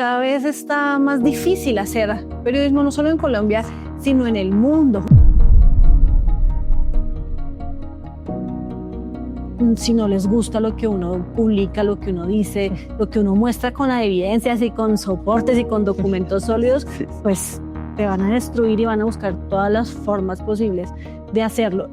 cada vez está más difícil hacer periodismo, no solo en Colombia, sino en el mundo. Si no les gusta lo que uno publica, lo que uno dice, lo que uno muestra con evidencias y con soportes y con documentos sólidos, pues te van a destruir y van a buscar todas las formas posibles de hacerlo.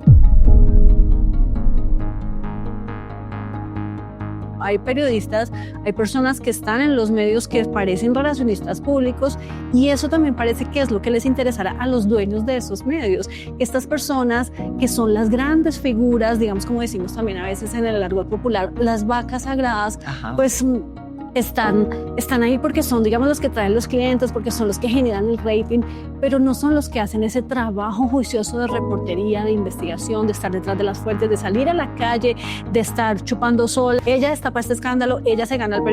Hay periodistas, hay personas que están en los medios que parecen relacionistas públicos y eso también parece que es lo que les interesará a los dueños de esos medios. Estas personas que son las grandes figuras, digamos como decimos también a veces en el argot popular, las vacas sagradas, pues están ahí porque son, digamos, los que traen los clientes, porque son los que generan el rating, pero no son los que hacen ese trabajo juicioso de reportería, de investigación, de estar detrás de las fuentes, de salir a la calle, de estar chupando sol. Ella destapa este escándalo, ella se gana el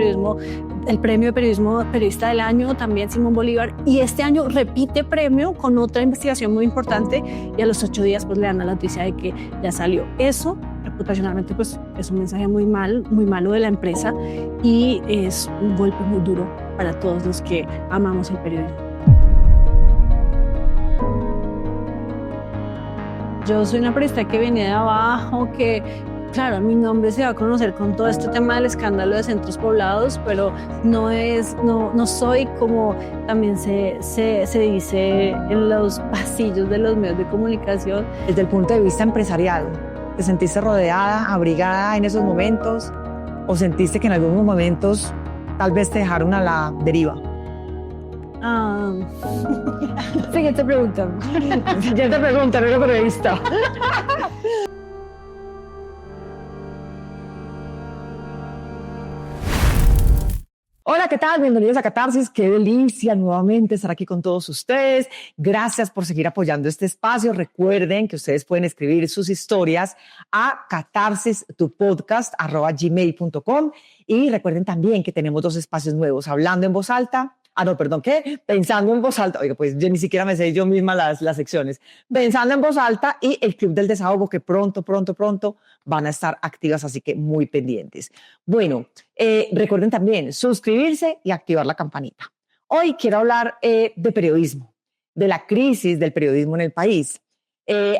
premio de periodismo periodista del año, también Simón Bolívar, y este año repite premio con otra investigación muy importante y a los 8 días pues le dan la noticia de que ya salió. Eso reputacionalmente pues es un mensaje muy malo de la empresa y es un golpe muy duro para todos los que amamos el periodismo. Yo soy una periodista que viene de abajo, que claro, mi nombre se va a conocer con todo este tema del escándalo de centros poblados, pero no soy como también se dice en los pasillos de los medios de comunicación. Desde el punto de vista empresarial, ¿te sentiste rodeada, abrigada en esos momentos? ¿O sentiste que en algunos momentos tal vez te dejaron a la deriva? Siguiente pregunta. Siguiente pregunta, no era periodista. Hola, ¿qué tal? Bienvenidos a Catarsis. Qué delicia nuevamente estar aquí con todos ustedes. Gracias por seguir apoyando este espacio. Recuerden que ustedes pueden escribir sus historias a catarsis.tupodcast@gmail.com y recuerden también que tenemos 2 espacios nuevos, hablando en voz alta. Pensando en voz alta. Oiga, pues yo ni siquiera me sé yo misma las secciones. Pensando en voz alta y el Club del Desahogo que pronto van a estar activas, así que muy pendientes. Bueno, recuerden también suscribirse y activar la campanita. Hoy quiero hablar de periodismo, de la crisis del periodismo en el país.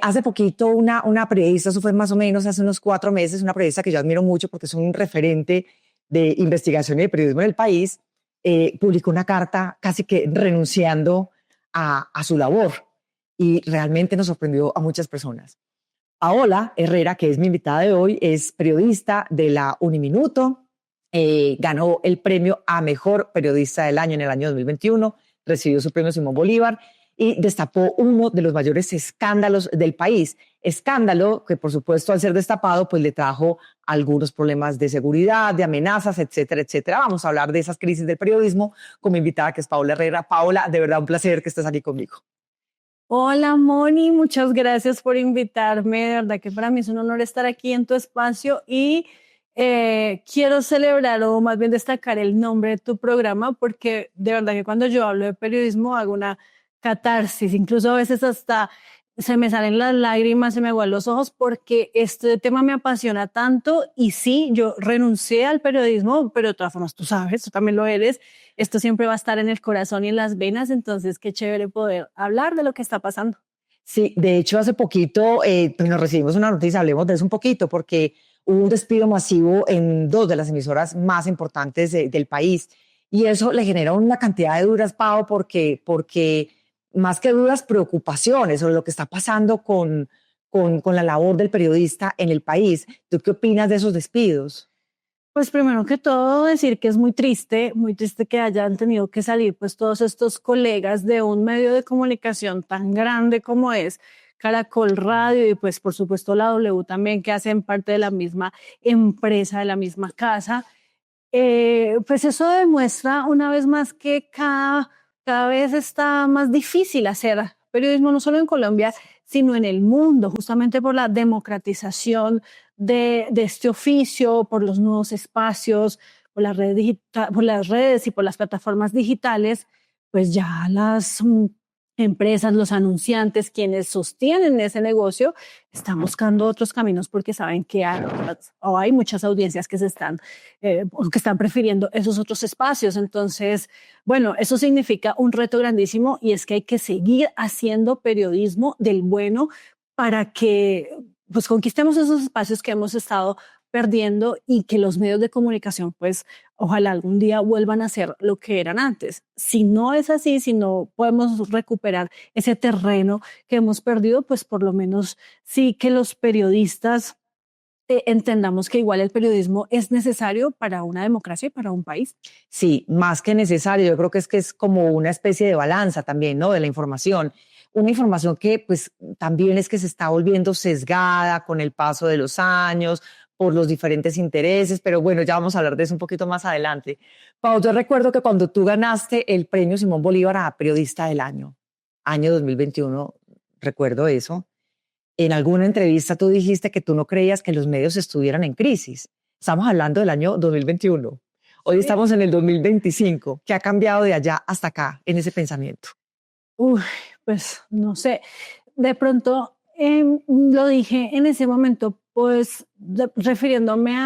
Hace poquito una periodista, eso fue más o menos hace unos 4 meses, una periodista que yo admiro mucho porque es un referente de investigación y de periodismo en el país, publicó una carta casi que renunciando a su labor y realmente nos sorprendió a muchas personas. Paola Herrera, que es mi invitada de hoy, es periodista de la Uniminuto, ganó el premio a Mejor Periodista del Año en el año 2021, recibió su premio Simón Bolívar y destapó uno de los mayores escándalos del país. Escándalo que, por supuesto, al ser destapado, pues le trajo algunos problemas de seguridad, de amenazas, etcétera, etcétera. Vamos a hablar de esas crisis del periodismo con mi invitada, que es Paola Herrera. Paola, de verdad un placer que estés aquí conmigo. Hola, Moni, muchas gracias por invitarme. De verdad que para mí es un honor estar aquí en tu espacio y quiero celebrar o más bien destacar el nombre de tu programa porque de verdad que cuando yo hablo de periodismo hago una catarsis, incluso a veces hasta se me salen las lágrimas, se me aguan los ojos porque este tema me apasiona tanto y sí, yo renuncié al periodismo, pero de todas formas tú sabes, tú también lo eres, esto siempre va a estar en el corazón y en las venas, entonces qué chévere poder hablar de lo que está pasando. Sí, de hecho hace poquito pues nos recibimos una noticia, hablemos de eso un poquito, porque hubo un despido masivo en 2 de las emisoras más importantes del país y eso le genera una cantidad de dudas, Pau, porque más que dudas, preocupaciones sobre lo que está pasando con la labor del periodista en el país. ¿Tú qué opinas de esos despidos? Pues primero que todo decir que es muy triste que hayan tenido que salir pues todos estos colegas de un medio de comunicación tan grande como es Caracol Radio y pues por supuesto la W también que hacen parte de la misma empresa, de la misma casa. Pues eso demuestra una vez más que cada vez está más difícil hacer periodismo no solo en Colombia sino en el mundo, justamente por la democratización de este oficio, por los nuevos espacios, por las redes y por las plataformas digitales, pues ya empresas, los anunciantes, quienes sostienen ese negocio, están buscando otros caminos porque saben que hay muchas audiencias que que están prefiriendo esos otros espacios. Entonces, bueno, eso significa un reto grandísimo y es que hay que seguir haciendo periodismo del bueno para que pues conquistemos esos espacios que hemos estado perdiendo y que los medios de comunicación pues ojalá algún día vuelvan a ser lo que eran antes. Si no es así, si no podemos recuperar ese terreno que hemos perdido, pues por lo menos sí que los periodistas entendamos que igual el periodismo es necesario para una democracia y para un país. Sí, más que necesario. Yo creo que es como una especie de balanza también, ¿no? De la información. Una información que pues también es que se está volviendo sesgada con el paso de los años, por los diferentes intereses, pero bueno, ya vamos a hablar de eso un poquito más adelante. Pau, yo recuerdo que cuando tú ganaste el premio Simón Bolívar a Periodista del año 2021, recuerdo eso, en alguna entrevista tú dijiste que tú no creías que los medios estuvieran en crisis. Estamos hablando del año 2021. Hoy estamos en el 2025. ¿Qué ha cambiado de allá hasta acá en ese pensamiento? Uy, pues no sé, de pronto lo dije en ese momento, pues refiriéndome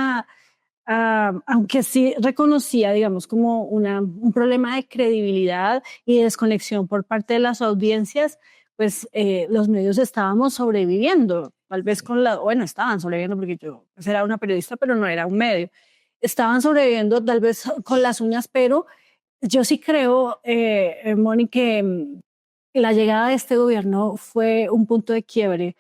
aunque sí reconocía, digamos, como un problema de credibilidad y de desconexión por parte de las audiencias, pues los medios estábamos sobreviviendo, tal vez bueno, estaban sobreviviendo porque yo pues, era una periodista, pero no era un medio. Estaban sobreviviendo tal vez con las uñas, pero yo sí creo, Moni, que la llegada de este gobierno fue un punto de quiebre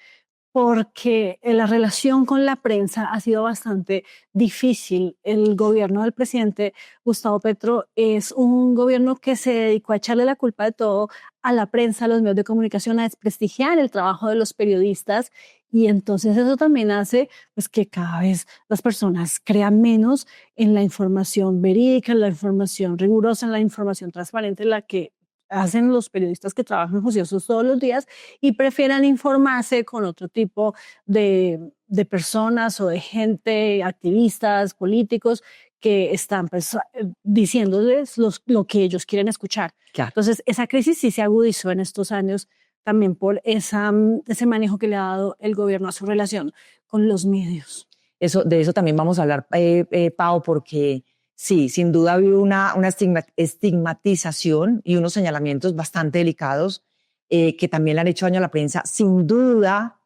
porque la relación con la prensa ha sido bastante difícil. El gobierno del presidente Gustavo Petro es un gobierno que se dedicó a echarle la culpa de todo a la prensa, a los medios de comunicación, a desprestigiar el trabajo de los periodistas y entonces eso también hace pues, que cada vez las personas crean menos en la información verídica, en la información rigurosa, en la información transparente, en la que hacen los periodistas que trabajan juiciosos todos los días y prefieran informarse con otro tipo de personas o de gente, activistas, políticos, que están pues, diciéndoles lo que ellos quieren escuchar. Claro. Entonces, esa crisis sí se agudizó en estos años también por ese manejo que le ha dado el gobierno a su relación con los medios. De eso también vamos a hablar, Pau, porque sí, sin duda ha habido una estigmatización y unos señalamientos bastante delicados que también le han hecho daño a la prensa. Sin duda,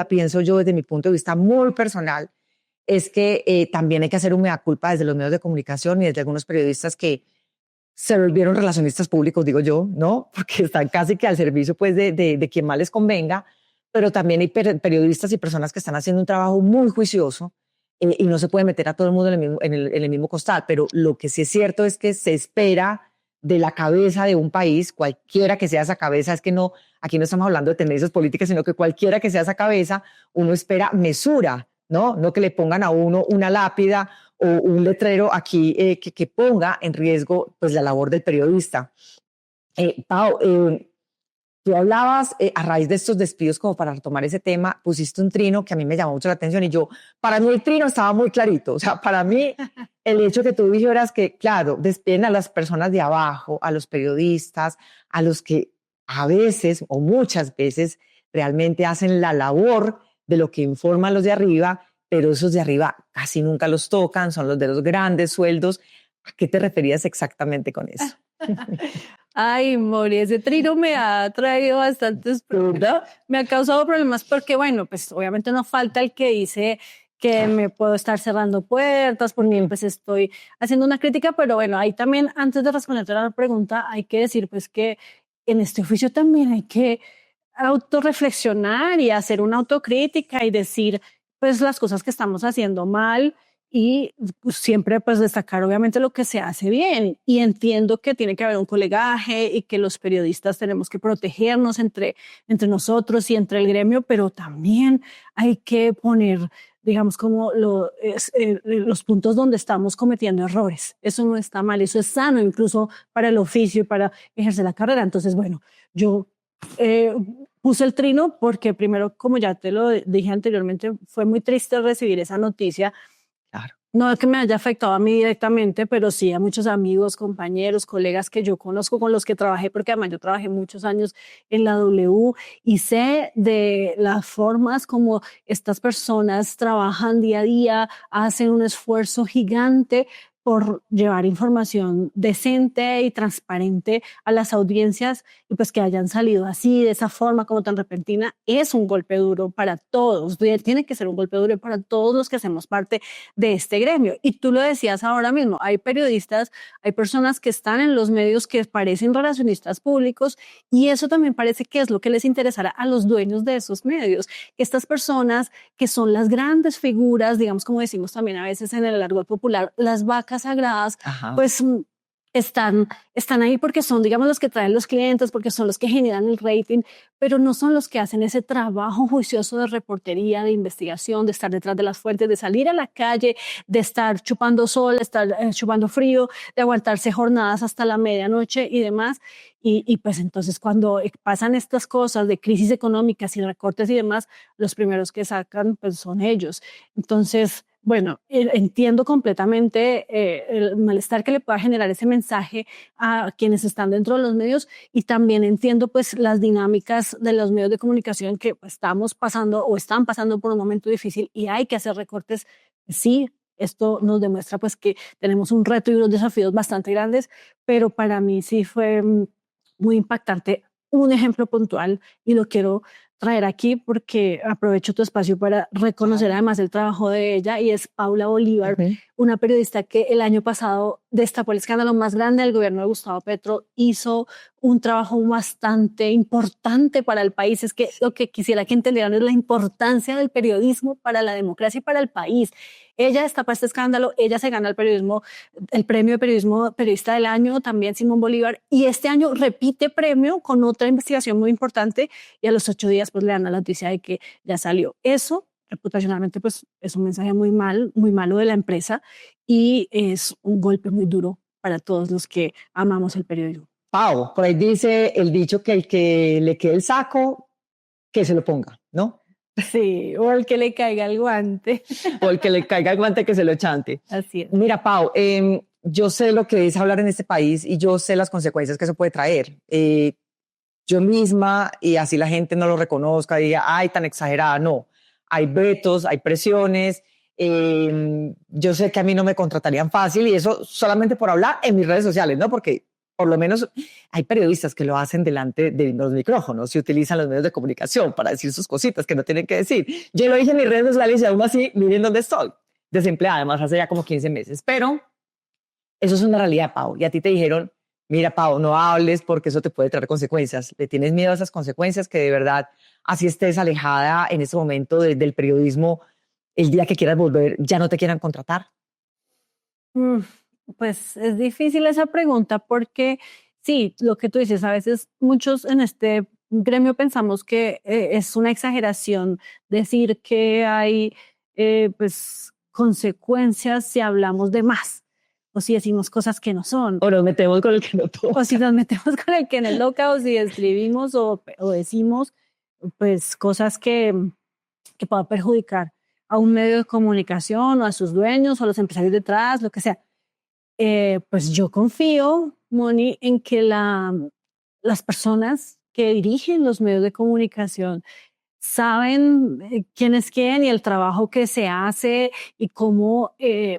pienso yo desde mi punto de vista muy personal, es que también hay que hacer un mea culpa desde los medios de comunicación y desde algunos periodistas que se volvieron relacionistas públicos, digo yo, ¿no? Porque están casi que al servicio pues, de quien más les convenga, pero también hay periodistas y personas que están haciendo un trabajo muy juicioso y no se puede meter a todo el mundo en el mismo costal, pero lo que sí es cierto es que se espera de la cabeza de un país, cualquiera que sea esa cabeza, es que no, aquí no estamos hablando de tendencias políticas, sino que cualquiera que sea esa cabeza, uno espera mesura, ¿no? No que le pongan a uno una lápida o un letrero aquí que ponga en riesgo pues, la labor del periodista. Pau, tú hablabas a raíz de estos despidos, como para retomar ese tema, pusiste un trino que a mí me llamó mucho la atención y para mí el trino estaba muy clarito. O sea, para mí el hecho que tú dijeras que, claro, despiden a las personas de abajo, a los periodistas, a los que a veces o muchas veces realmente hacen la labor de lo que informan los de arriba, pero esos de arriba casi nunca los tocan, son los de los grandes sueldos. ¿A qué te referías exactamente con eso? Ay, Mori, ese trino me ha traído bastantes problemas, me ha causado problemas porque, bueno, pues obviamente no falta el que dice que me puedo estar cerrando puertas porque pues estoy haciendo una crítica, pero bueno, ahí también, antes de responderte a la pregunta, hay que decir pues que en este oficio también hay que autorreflexionar y hacer una autocrítica y decir pues las cosas que estamos haciendo mal y siempre pues destacar obviamente lo que se hace bien y entiendo que tiene que haber un colegaje y que los periodistas tenemos que protegernos entre nosotros y entre el gremio, pero también hay que poner digamos como los puntos donde estamos cometiendo errores. Eso no está mal, eso es sano incluso para el oficio y para ejercer la carrera. Entonces, bueno, yo puse el trino porque primero, como ya te lo dije anteriormente, fue muy triste recibir esa noticia. Claro. No es que me haya afectado a mí directamente, pero sí a muchos amigos, compañeros, colegas que yo conozco, con los que trabajé, porque además yo trabajé muchos años en la W y sé de las formas como estas personas trabajan día a día, hacen un esfuerzo gigante por llevar información decente y transparente a las audiencias, y pues que hayan salido así, de esa forma, como tan repentina, es un golpe duro para todos. Tiene que ser un golpe duro para todos los que hacemos parte de este gremio. Y tú lo decías ahora mismo, hay periodistas, hay personas que están en los medios que parecen relacionistas públicos, y eso también parece que es lo que les interesará a los dueños de esos medios, que estas personas que son las grandes figuras, digamos, como decimos también a veces en el argot popular, las vacas sagradas, Ajá. pues están ahí porque son, digamos, los que traen los clientes, porque son los que generan el rating, pero no son los que hacen ese trabajo juicioso de reportería, de investigación, de estar detrás de las fuentes, de salir a la calle, de estar chupando sol, de estar chupando frío, de aguantarse jornadas hasta la medianoche y demás. Y pues entonces cuando pasan estas cosas de crisis económicas y recortes y demás, los primeros que sacan pues son ellos. Entonces, bueno, entiendo completamente el malestar que le pueda generar ese mensaje a quienes están dentro de los medios, y también entiendo pues las dinámicas de los medios de comunicación que pues, estamos pasando o están pasando por un momento difícil y hay que hacer recortes. Sí, esto nos demuestra pues que tenemos un reto y unos desafíos bastante grandes, pero para mí sí fue muy impactante un ejemplo puntual y lo quiero traer aquí porque aprovecho tu espacio para reconocer además el trabajo de ella, y es Paula Bolívar, una periodista que el año pasado destapó el escándalo más grande del gobierno de Gustavo Petro, hizo un trabajo bastante importante para el país. Es que lo que quisiera que entendieran es la importancia del periodismo para la democracia y para el país. Ella destapa este escándalo, ella se gana el premio de periodismo periodista del año, también Simón Bolívar, y este año repite premio con otra investigación muy importante, y a los 8 días pues le dan la noticia de que ya salió. Eso reputacionalmente pues es un mensaje muy malo de la empresa, y es un golpe muy duro para todos los que amamos el periodismo. Pau, por ahí dice el dicho que el que le quede el saco, que se lo ponga, ¿no? Sí, o el que le caiga el guante. O el que le caiga el guante, que se lo chante. Así es. Mira, Pau, yo sé lo que es hablar en este país y yo sé las consecuencias que eso puede traer. Yo misma, y así la gente no lo reconozca, diga, ay, tan exagerada, no. Hay vetos, hay presiones. Yo sé que a mí no me contratarían fácil, y eso solamente por hablar en mis redes sociales, ¿no? Porque por lo menos hay periodistas que lo hacen delante de los micrófonos y utilizan los medios de comunicación para decir sus cositas que no tienen que decir. Yo lo dije en mis redes sociales y aún así, miren dónde estoy, desempleada, además hace ya como 15 meses. Pero eso es una realidad, Pau. Y a ti te dijeron, mira, Pau, no hables porque eso te puede traer consecuencias. ¿Le tienes miedo a esas consecuencias, que de verdad, así estés alejada en este momento del periodismo, el día que quieras volver ya no te quieran contratar? Pues es difícil esa pregunta porque sí, lo que tú dices, a veces muchos en este gremio pensamos que es una exageración decir que hay pues consecuencias si hablamos de más o si decimos cosas que no son. O nos metemos con el que no toca. O si nos metemos con el que no toca, o si escribimos o decimos pues cosas que puedan perjudicar a un medio de comunicación o a sus dueños o a los empresarios detrás, lo que sea. Pues yo confío, Moni, en que las personas que dirigen los medios de comunicación saben quién es quién y el trabajo que se hace, y cómo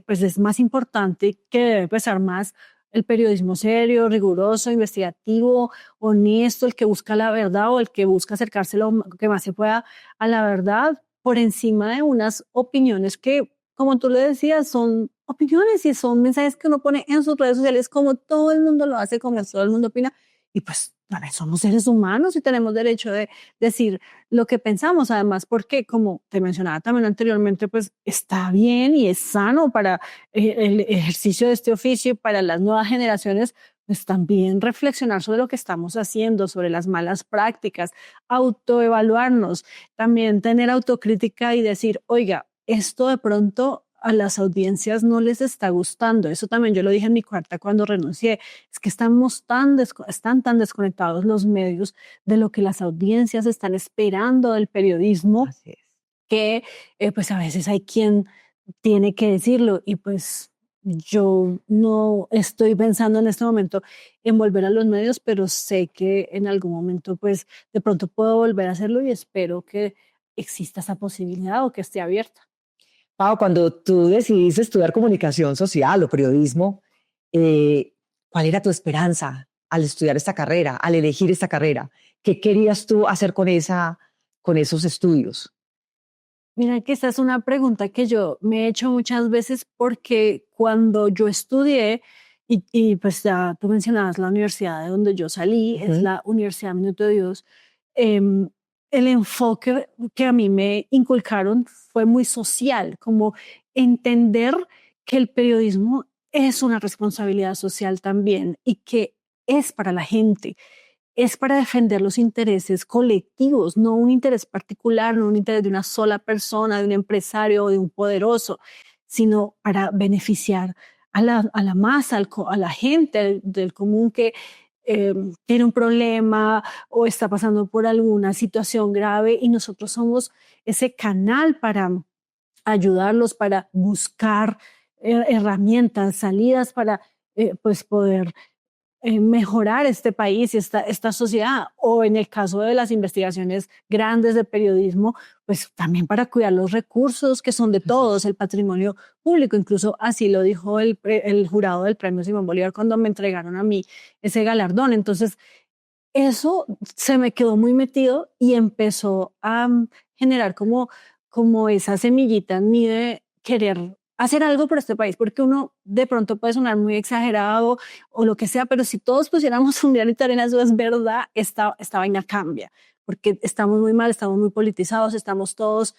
pues es más importante, que debe pesar más el periodismo serio, riguroso, investigativo, honesto, el que busca la verdad o el que busca acercarse lo que más se pueda a la verdad, por encima de unas opiniones que, como tú le decías, son opiniones y son mensajes que uno pone en sus redes sociales como todo el mundo lo hace, como todo el mundo opina. Y pues somos seres humanos y tenemos derecho de decir lo que pensamos, además porque, como te mencionaba también anteriormente, pues está bien y es sano para el ejercicio de este oficio y para las nuevas generaciones, pues también reflexionar sobre lo que estamos haciendo, sobre las malas prácticas, autoevaluarnos, también tener autocrítica y decir, oiga, esto de pronto a las audiencias no les está gustando. Eso también yo lo dije en mi carta cuando renuncié. Es que están tan desconectados los medios de lo que las audiencias están esperando del periodismo, que pues a veces hay quien tiene que decirlo. Y pues yo no estoy pensando en este momento en volver a los medios, pero sé que en algún momento pues de pronto puedo volver a hacerlo y espero que exista esa posibilidad o que esté abierta. Pau, cuando tú decidiste estudiar comunicación social o periodismo, eh, ¿cuál era tu esperanza al estudiar esta carrera, al elegir esta carrera? ¿Qué querías tú hacer con esos estudios? Mira que esta es una pregunta que yo me he hecho muchas veces porque cuando yo estudié, pues ya tú mencionabas la universidad de donde yo salí, es Ujú. la Universidad Minuto de Dios, em, el enfoque que a mí me inculcaron fue muy social, como entender que el periodismo es una responsabilidad social también y que es para la gente, es para defender los intereses colectivos, no un interés particular, no un interés de una sola persona, de un empresario o de un poderoso, sino para beneficiar a la masa, a la gente del común que tiene un problema o está pasando por alguna situación grave y nosotros somos ese canal para ayudarlos, para buscar herramientas, salidas para pues poder mejorar este país y esta sociedad, o en el caso de las investigaciones grandes de periodismo, pues también para cuidar los recursos que son de todos, el patrimonio público. Incluso así lo dijo el jurado del Premio Simón Bolívar cuando me entregaron a mí ese galardón. Entonces, eso se me quedó muy metido y empezó a generar como esa semillita en mí de querer hacer algo por este país, porque uno de pronto puede sonar muy exagerado o lo que sea, pero si todos pusiéramos un granito de arena, eso es verdad, esta vaina cambia, porque estamos muy mal, estamos muy politizados, estamos todos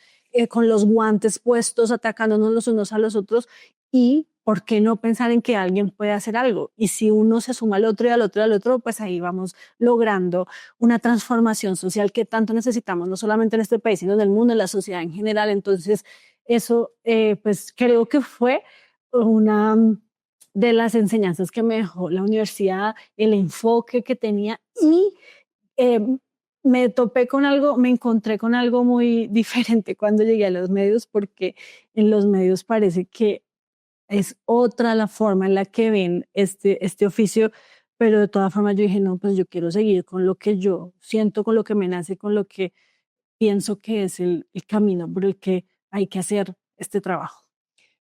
con los guantes puestos, atacándonos los unos a los otros y ¿por qué no pensar en que alguien puede hacer algo? Y si uno se suma al otro y al otro y al otro, pues ahí vamos logrando una transformación social que tanto necesitamos, no solamente en este país, sino en el mundo, en la sociedad en general. Entonces, eso pues creo que fue una de las enseñanzas que me dejó la universidad, el enfoque que tenía y eh, me topé con algo, me encontré con algo muy diferente cuando llegué a los medios, porque en los medios parece que es otra la forma en la que ven este oficio, pero de todas formas yo dije, no, pues yo quiero seguir con lo que yo siento, con lo que me nace, con lo que pienso que es el camino por el que hay que hacer este trabajo.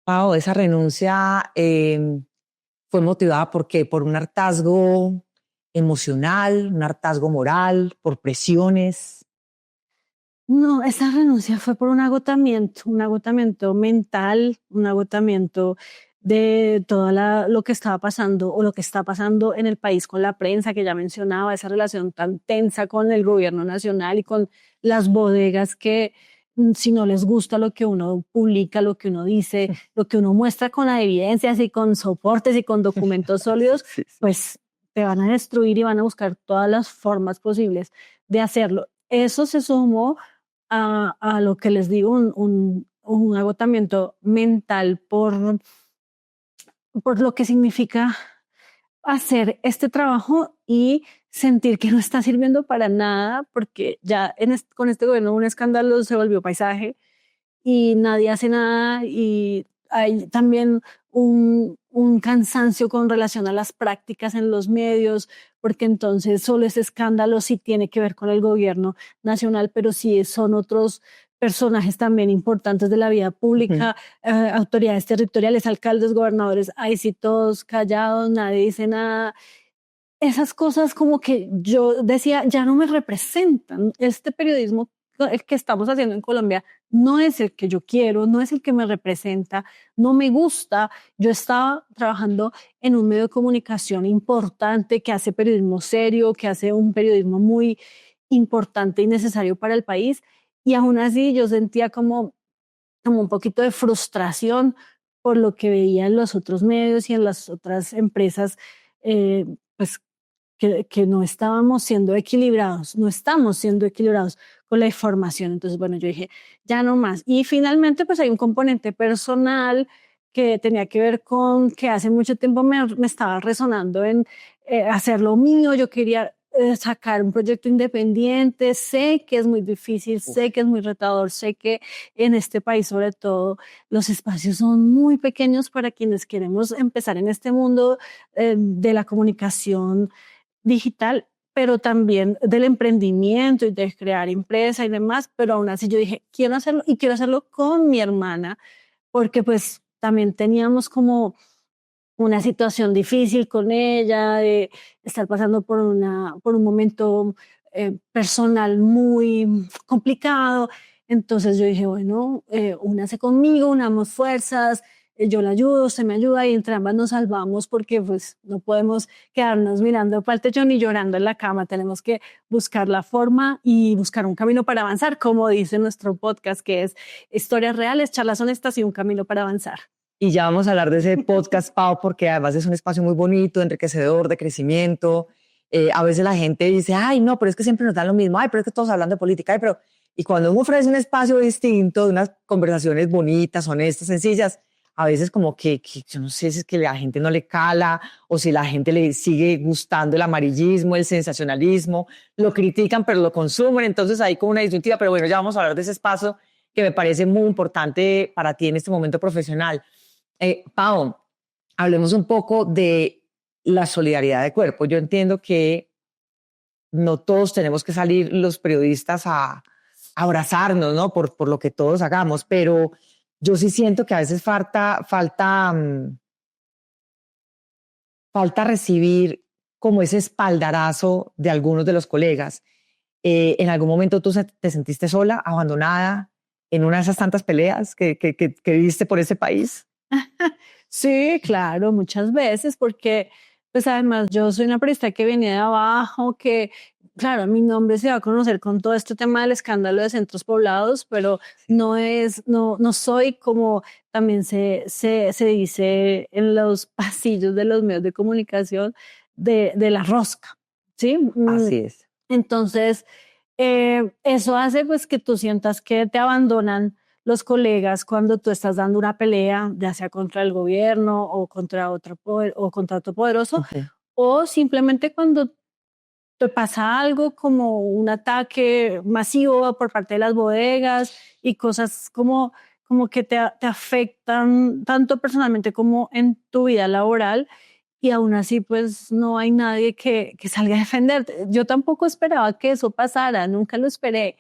Pau, esa renuncia fue motivada por qué? Por un hartazgo emocional, un hartazgo moral, por presiones. No, esa renuncia fue por un agotamiento mental, un agotamiento de todo lo que estaba pasando o lo que está pasando en el país con la prensa, que ya mencionaba, esa relación tan tensa con el gobierno nacional y con las bodegas que si no les gusta lo que uno publica, lo que uno dice, lo que uno muestra con evidencias y con soportes y con documentos sólidos, Sí, sí. pues te van a destruir y van a buscar todas las formas posibles de hacerlo. Eso se sumó a lo que les digo, un agotamiento mental por lo que significa hacer este trabajo y sentir que no está sirviendo para nada, porque ya con este gobierno un escándalo se volvió paisaje y nadie hace nada y hay también un cansancio con relación a las prácticas en los medios, porque entonces solo ese escándalo sí tiene que ver con el gobierno nacional, pero sí son otros personajes también importantes de la vida Ujú. pública, autoridades territoriales, alcaldes, gobernadores, ahí sí todos callados, nadie dice nada. Esas cosas como que yo decía, ya no me representan. Este periodismo el que estamos haciendo en Colombia no es el que yo quiero, no es el que me representa, no me gusta. Yo estaba trabajando en un medio de comunicación importante que hace periodismo serio, que hace un periodismo muy importante y necesario para el país. Y aún así yo sentía como un poquito de frustración por lo que veía en los otros medios y en las otras empresas, pues que no estábamos siendo equilibrados, no estamos siendo equilibrados con la información. Entonces, bueno, yo dije, ya no más. Y finalmente, pues hay un componente personal que tenía que ver con que hace mucho tiempo me estaba resonando en hacer lo mío. Yo quería sacar un proyecto independiente. Sé que es muy difícil, sé que es muy retador, sé que en este país sobre todo los espacios son muy pequeños para quienes queremos empezar en este mundo de la comunicación digital, pero también del emprendimiento y de crear empresa y demás, pero aún así yo dije, quiero hacerlo y quiero hacerlo con mi hermana, porque pues también teníamos como una situación difícil con ella, de estar pasando por un momento personal muy complicado. Entonces yo dije, bueno, únase conmigo, unamos fuerzas, yo la ayudo, usted me ayuda y entre ambas nos salvamos porque pues no podemos quedarnos mirando para el techo ni llorando en la cama. Tenemos que buscar la forma y buscar un camino para avanzar, como dice nuestro podcast, que es historias reales, charlas honestas y un camino para avanzar. Y ya vamos a hablar de ese podcast, Pau, porque además es un espacio muy bonito, enriquecedor, de crecimiento. A veces la gente dice, ay, no, pero es que siempre nos dan lo mismo, ay, pero es que todos hablando de política, ay, pero... Y cuando uno ofrece un espacio distinto, de unas conversaciones bonitas, honestas, sencillas, a veces como que yo no sé si es que la gente no le cala o si la gente le sigue gustando el amarillismo, el sensacionalismo, lo critican pero lo consumen, entonces hay como una disyuntiva, pero bueno, ya vamos a hablar de ese espacio que me parece muy importante para ti en este momento profesional. Pau, hablemos un poco de la solidaridad de cuerpo. Yo entiendo que no todos tenemos que salir los periodistas a abrazarnos, ¿no? Por lo que todos hagamos, pero yo sí siento que a veces falta recibir como ese espaldarazo de algunos de los colegas. ¿En algún momento tú te sentiste sola, abandonada, en una de esas tantas peleas que viste por ese país? Sí, claro, muchas veces, porque pues además yo soy una periodista que viene de abajo, que claro, mi nombre se va a conocer con todo este tema del escándalo de centros poblados, pero no soy como también se dice en los pasillos de los medios de comunicación de la rosca, ¿sí? Así es. Entonces, eso hace pues que tú sientas que te abandonan los colegas cuando tú estás dando una pelea, ya sea contra el gobierno o contra otro poderoso, Okay. o simplemente cuando te pasa algo como un ataque masivo por parte de las bodegas y cosas como que te afectan tanto personalmente como en tu vida laboral y aún así pues no hay nadie que salga a defenderte. Yo tampoco esperaba que eso pasara, nunca lo esperé.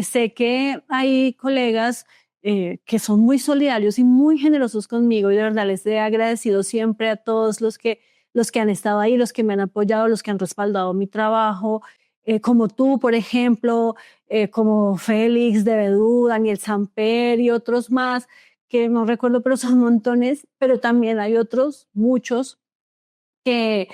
Sé que hay colegas que son muy solidarios y muy generosos conmigo y de verdad les he agradecido siempre a todos los que han estado ahí, los que me han apoyado, los que han respaldado mi trabajo, como tú, por ejemplo, como Félix de Bedú, Daniel Samper y otros más, que no recuerdo, pero son montones, pero también hay otros, muchos, que,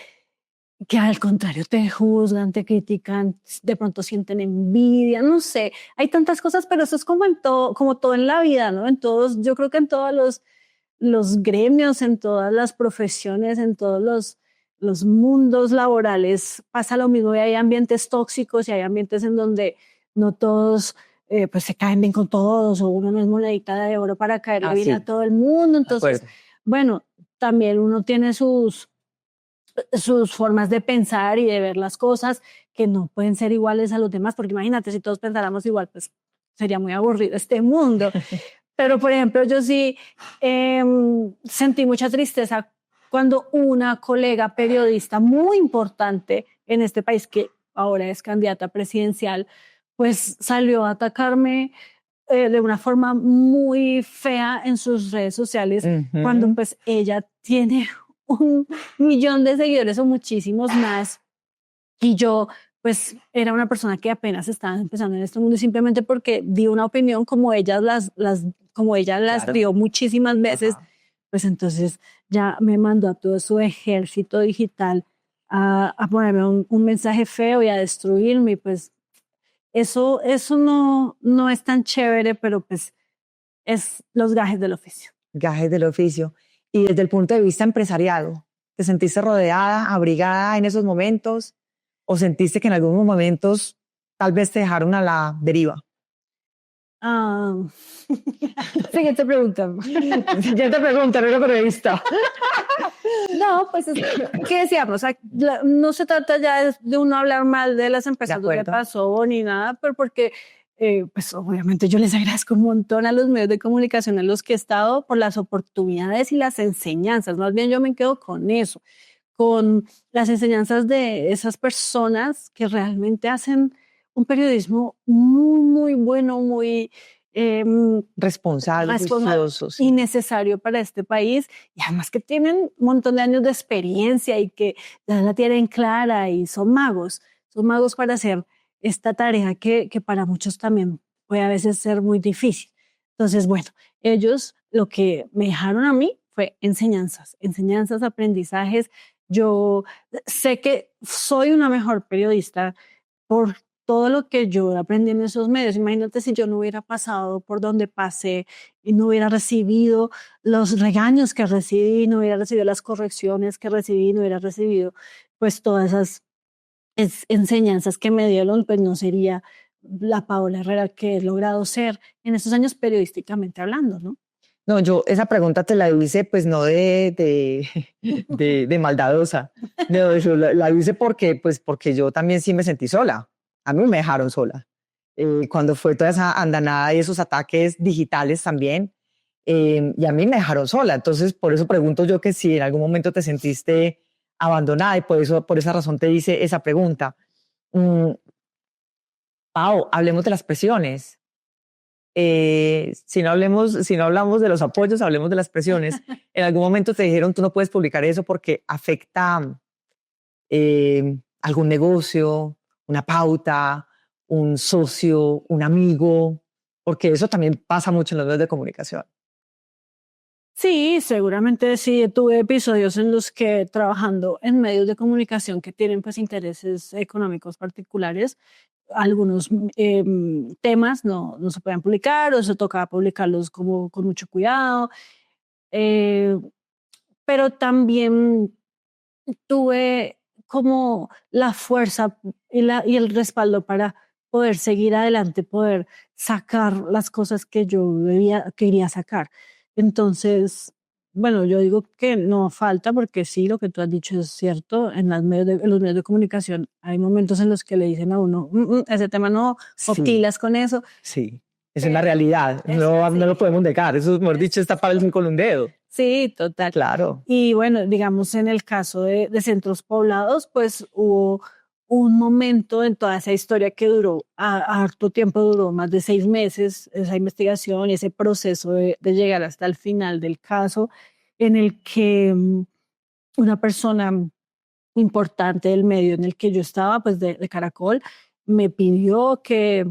que al contrario te juzgan, te critican, de pronto sienten envidia, no sé, hay tantas cosas, pero eso es como en todo, como todo en la vida, ¿no? En todos, yo creo que en todos los gremios, en todas las profesiones, en todos los mundos laborales pasa lo mismo y hay ambientes tóxicos y hay ambientes en donde no todos pues se caen bien con todos o uno no es monedita de oro para caerle bien Sí, a todo el mundo. Entonces, bueno, también uno tiene sus formas de pensar y de ver las cosas que no pueden ser iguales a los demás, porque imagínate, si todos pensáramos igual, pues sería muy aburrido este mundo. Pero, por ejemplo, yo sí sentí mucha tristeza cuando una colega periodista muy importante en este país, que ahora es candidata presidencial, pues salió a atacarme de una forma muy fea en sus redes sociales, cuando pues ella tiene 1 millón de seguidores o muchísimos más. Y yo, pues, era una persona que apenas estaba empezando en este mundo y simplemente porque di una opinión como ella las Claro. dio muchísimas veces, pues entonces ya me mandó a todo su ejército digital a ponerme un mensaje feo y a destruirme. Y pues eso no es tan chévere, pero pues es los gajes del oficio. Gajes del oficio. Y desde el punto de vista empresarial, ¿te sentiste rodeada, abrigada en esos momentos? ¿O sentiste que en algunos momentos tal vez te dejaron a la deriva? Siguiente pregunta. Siguiente pregunta, no era periodista. No, pues es que decíamos, o sea, no se trata ya de uno hablar mal de las empresas donde pasó ni nada, pero porque, pues obviamente yo les agradezco un montón a los medios de comunicación en los que he estado por las oportunidades y las enseñanzas. Más bien yo me quedo con eso, con las enseñanzas de esas personas que realmente hacen un periodismo muy, muy bueno, muy responsable, juicioso, y necesario para este país, y además que tienen un montón de años de experiencia y que ya la tienen clara y son magos para hacer esta tarea que para muchos también puede a veces ser muy difícil. Entonces, bueno, ellos lo que me dejaron a mí fue enseñanzas, aprendizajes. Yo sé que soy una mejor periodista por todo lo que yo aprendí en esos medios. Imagínate si yo no hubiera pasado por donde pasé y no hubiera recibido los regaños que recibí, no hubiera recibido las correcciones que recibí, no hubiera recibido pues todas esas enseñanzas que me dieron, pues no sería la Paola Herrera que he logrado ser en estos años periodísticamente hablando, ¿no? No, yo esa pregunta te la hice pues no de maldadosa, no, yo la hice porque yo también sí me sentí sola, a mí me dejaron sola. Cuando fue toda esa andanada y esos ataques digitales también, y a mí me dejaron sola, entonces por eso pregunto yo que si en algún momento te sentiste abandonada y por esa razón te hice esa pregunta. Pau, hablemos de las presiones. Si no hablamos de los apoyos, hablemos de las presiones. En algún momento te dijeron, tú no puedes publicar eso porque afecta algún negocio, una pauta, un socio, un amigo, porque eso también pasa mucho en los medios de comunicación. Sí, seguramente sí. Tuve episodios en los que trabajando en medios de comunicación que tienen pues intereses económicos particulares, algunos temas no se pueden publicar o se tocaba publicarlos como con mucho cuidado. Eh, pero también tuve como la fuerza y el respaldo para poder seguir adelante, poder sacar las cosas que yo quería sacar. Entonces, bueno, yo digo que no falta, porque sí, lo que tú has dicho es cierto. En los medios de comunicación hay momentos en los que le dicen a uno, ese tema no, optilas con eso. Sí, esa es la realidad, no lo podemos negar, eso, mejor dicho, está para el con un dedo. Sí, total. Claro. Y bueno, digamos, en el caso de centros poblados, pues hubo un momento en toda esa historia que duró harto tiempo, duró más de 6 meses, esa investigación y ese proceso de llegar hasta el final del caso, en el que una persona importante del medio en el que yo estaba, pues de Caracol, me pidió que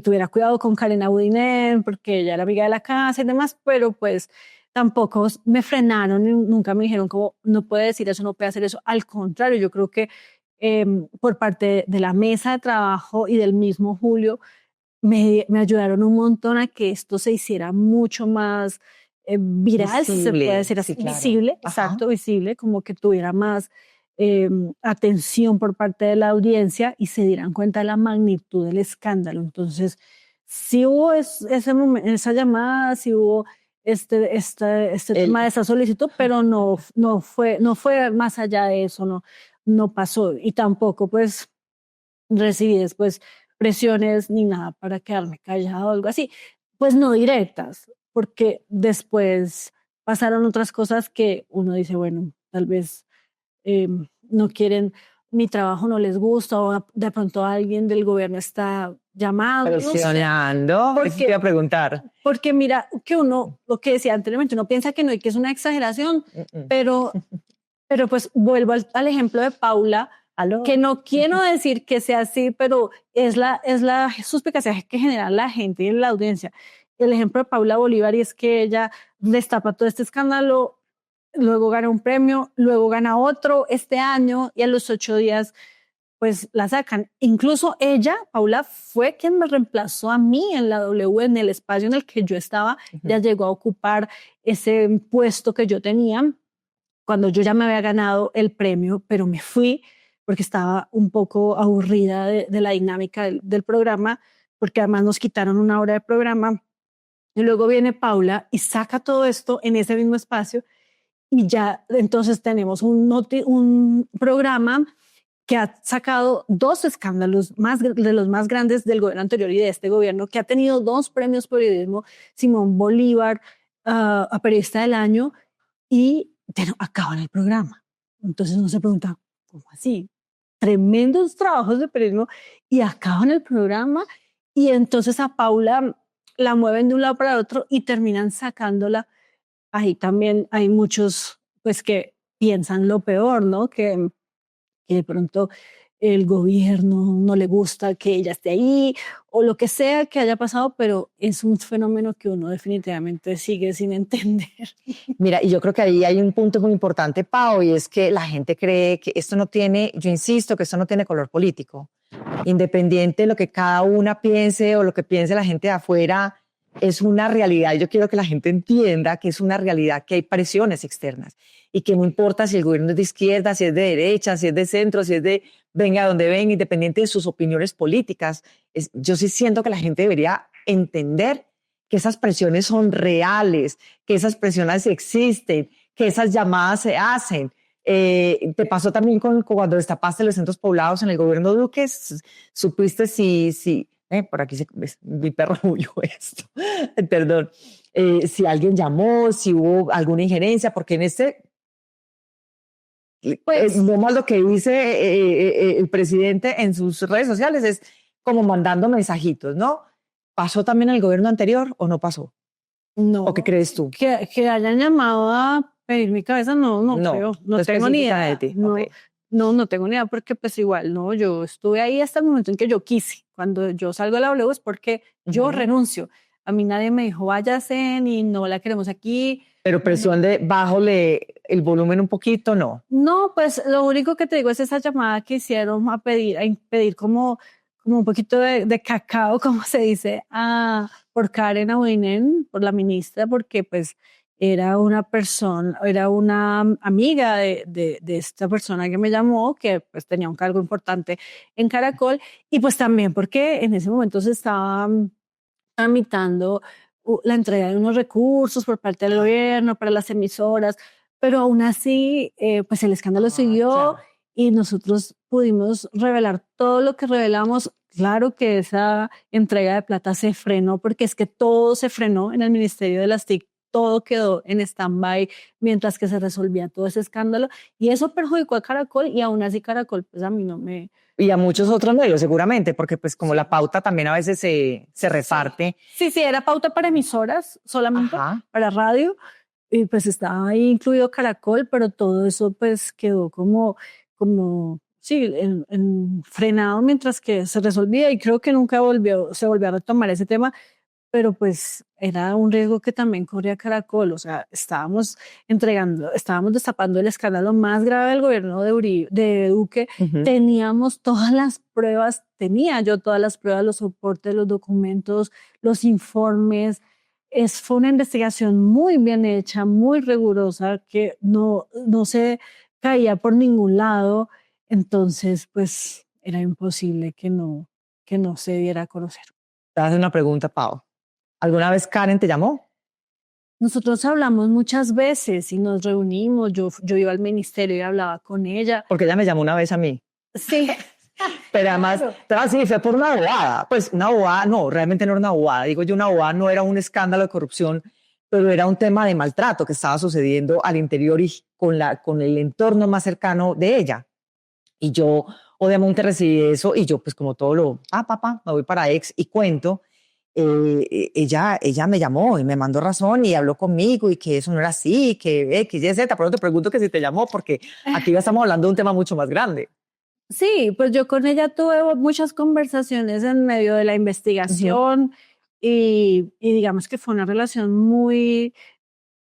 tuviera cuidado con Karen Abudinen, porque ella era amiga de la casa y demás, pero pues tampoco me frenaron, nunca me dijeron como, no puede decir eso, no puede hacer eso. Al contrario, yo creo que por parte de la mesa de trabajo y del mismo Julio, me ayudaron un montón a que esto se hiciera mucho más viral, si se puede decir así, claro. visible, exacto, visible, como que tuviera más atención por parte de la audiencia y se dieran cuenta de la magnitud del escándalo. Entonces, sí hubo esa llamada, sí hubo este tema de esa solicitud, pero no fue más allá de eso, no pasó. Y tampoco pues recibí después presiones ni nada para quedarme callada o algo así. Pues no directas, porque después pasaron otras cosas que uno dice, bueno, tal vez no quieren, mi trabajo no les gusta, o de pronto alguien del gobierno está llamando. Presionando, no sé. Te iba a preguntar. Porque mira, que uno, lo que decía anteriormente, uno piensa que no y que es una exageración, pero pues vuelvo al ejemplo de Paula, que no quiero decir que sea así, pero es la suspicacia que genera la gente y la audiencia. El ejemplo de Paula Bolívar, y es que ella destapa todo este escándalo, luego gana un premio, luego gana otro este año y a los 8 días pues la sacan. Incluso ella, Paula, fue quien me reemplazó a mí en la W, en el espacio en el que yo estaba. Ya llegó a ocupar ese puesto que yo tenía cuando yo ya me había ganado el premio, pero me fui porque estaba un poco aburrida de la dinámica del programa, porque además nos quitaron una hora de programa. Y luego viene Paula y saca todo esto en ese mismo espacio y ya entonces tenemos un programa que ha sacado 2 escándalos de los más grandes del gobierno anterior y de este gobierno, que ha tenido 2 premios periodismo, Simón Bolívar, a periodista del año, y acaban el programa. Entonces uno se pregunta, ¿cómo así? Tremendos trabajos de periodismo y acaban el programa, y entonces a Paula la mueven de un lado para el otro y terminan sacándola. Ahí también hay muchos pues que piensan lo peor, ¿no? Que de pronto el gobierno no le gusta que ella esté ahí o lo que sea que haya pasado, pero es un fenómeno que uno definitivamente sigue sin entender. Mira, y yo creo que ahí hay un punto muy importante, Pau, y es que la gente cree que esto no tiene, yo insisto, que esto no tiene color político. Independiente de lo que cada una piense o lo que piense la gente de afuera, es una realidad. Yo quiero que la gente entienda que es una realidad, que hay presiones externas y que no importa si el gobierno es de izquierda, si es de derecha, si es de centro, si es de venga donde venga, independiente de sus opiniones políticas. Yo sí siento que la gente debería entender que esas presiones son reales, que esas presiones existen, que esas llamadas se hacen. ¿Te pasó también cuando destapaste los centros poblados en el gobierno de Duque? ¿Supiste si por aquí mi perro huyó esto, perdón, si alguien llamó, si hubo alguna injerencia? Porque en pues, no más lo que dice el presidente en sus redes sociales es como mandando mensajitos, ¿no? ¿Pasó también en el gobierno anterior o no pasó? No. ¿O qué crees tú? Que hayan llamado a pedir mi cabeza, no creo. No tengo ni idea. De ti. No, Okay. no tengo ni idea porque pues igual, no, yo estuve ahí hasta el momento en que yo quise. Cuando yo salgo de la W es porque yo renuncio. A mí nadie me dijo, váyase ni no la queremos aquí. Pero presión de bájole el volumen un poquito, no. No, pues lo único que te digo es esa llamada que hicieron a pedir como un poquito de cacao, como se dice, por Karen Abuinen, por la ministra, porque pues era una amiga de esta persona que me llamó, que pues tenía un cargo importante en Caracol, y pues también porque en ese momento se estaba tramitando la entrega de unos recursos por parte del gobierno para las emisoras, pero aún así, pues el escándalo siguió, claro. y nosotros pudimos revelar todo lo que revelamos. Claro que esa entrega de plata se frenó, porque es que todo se frenó en el Ministerio de las TIC, todo quedó en stand-by mientras que se resolvía todo ese escándalo, y eso perjudicó a Caracol, y aún así Caracol, pues a mí no me... Y a muchos otros medios seguramente, porque pues como la pauta también a veces se reparte. Sí, era pauta para emisoras solamente, para radio, y pues estaba ahí incluido Caracol, pero todo eso pues quedó como sí, frenado mientras que se resolvía, y creo que nunca se volvió a retomar ese tema, pero pues era un riesgo que también corría Caracol. O sea, estábamos destapando el escándalo más grave del gobierno de Duque. Teníamos todas las pruebas, tenía yo todas las pruebas, los soportes, los documentos, los informes. Fue una investigación muy bien hecha, muy rigurosa, que no se caía por ningún lado. Entonces, pues era imposible que no se diera a conocer. Te hace una pregunta, Pau. ¿Alguna vez Karen te llamó? Nosotros hablamos muchas veces y nos reunimos. Yo iba al ministerio y hablaba con ella. Porque ella me llamó una vez a mí. Sí. Pero además, sí, fue por una bobada. Pues una bobada, no, realmente no era una bobada. Digo yo, una bobada no era un escándalo de corrupción, pero era un tema de maltrato que estaba sucediendo al interior y con el entorno más cercano de ella. Y yo, obviamente, recibí eso y yo, pues como todo papá, me voy para ex y cuento. Ella me llamó y me mandó razón y habló conmigo y que eso no era así, que X, Y, Z. Por eso te pregunto que si te llamó, porque aquí ya estamos hablando de un tema mucho más grande. Sí, pues yo con ella tuve muchas conversaciones en medio de la investigación, y digamos que fue una relación muy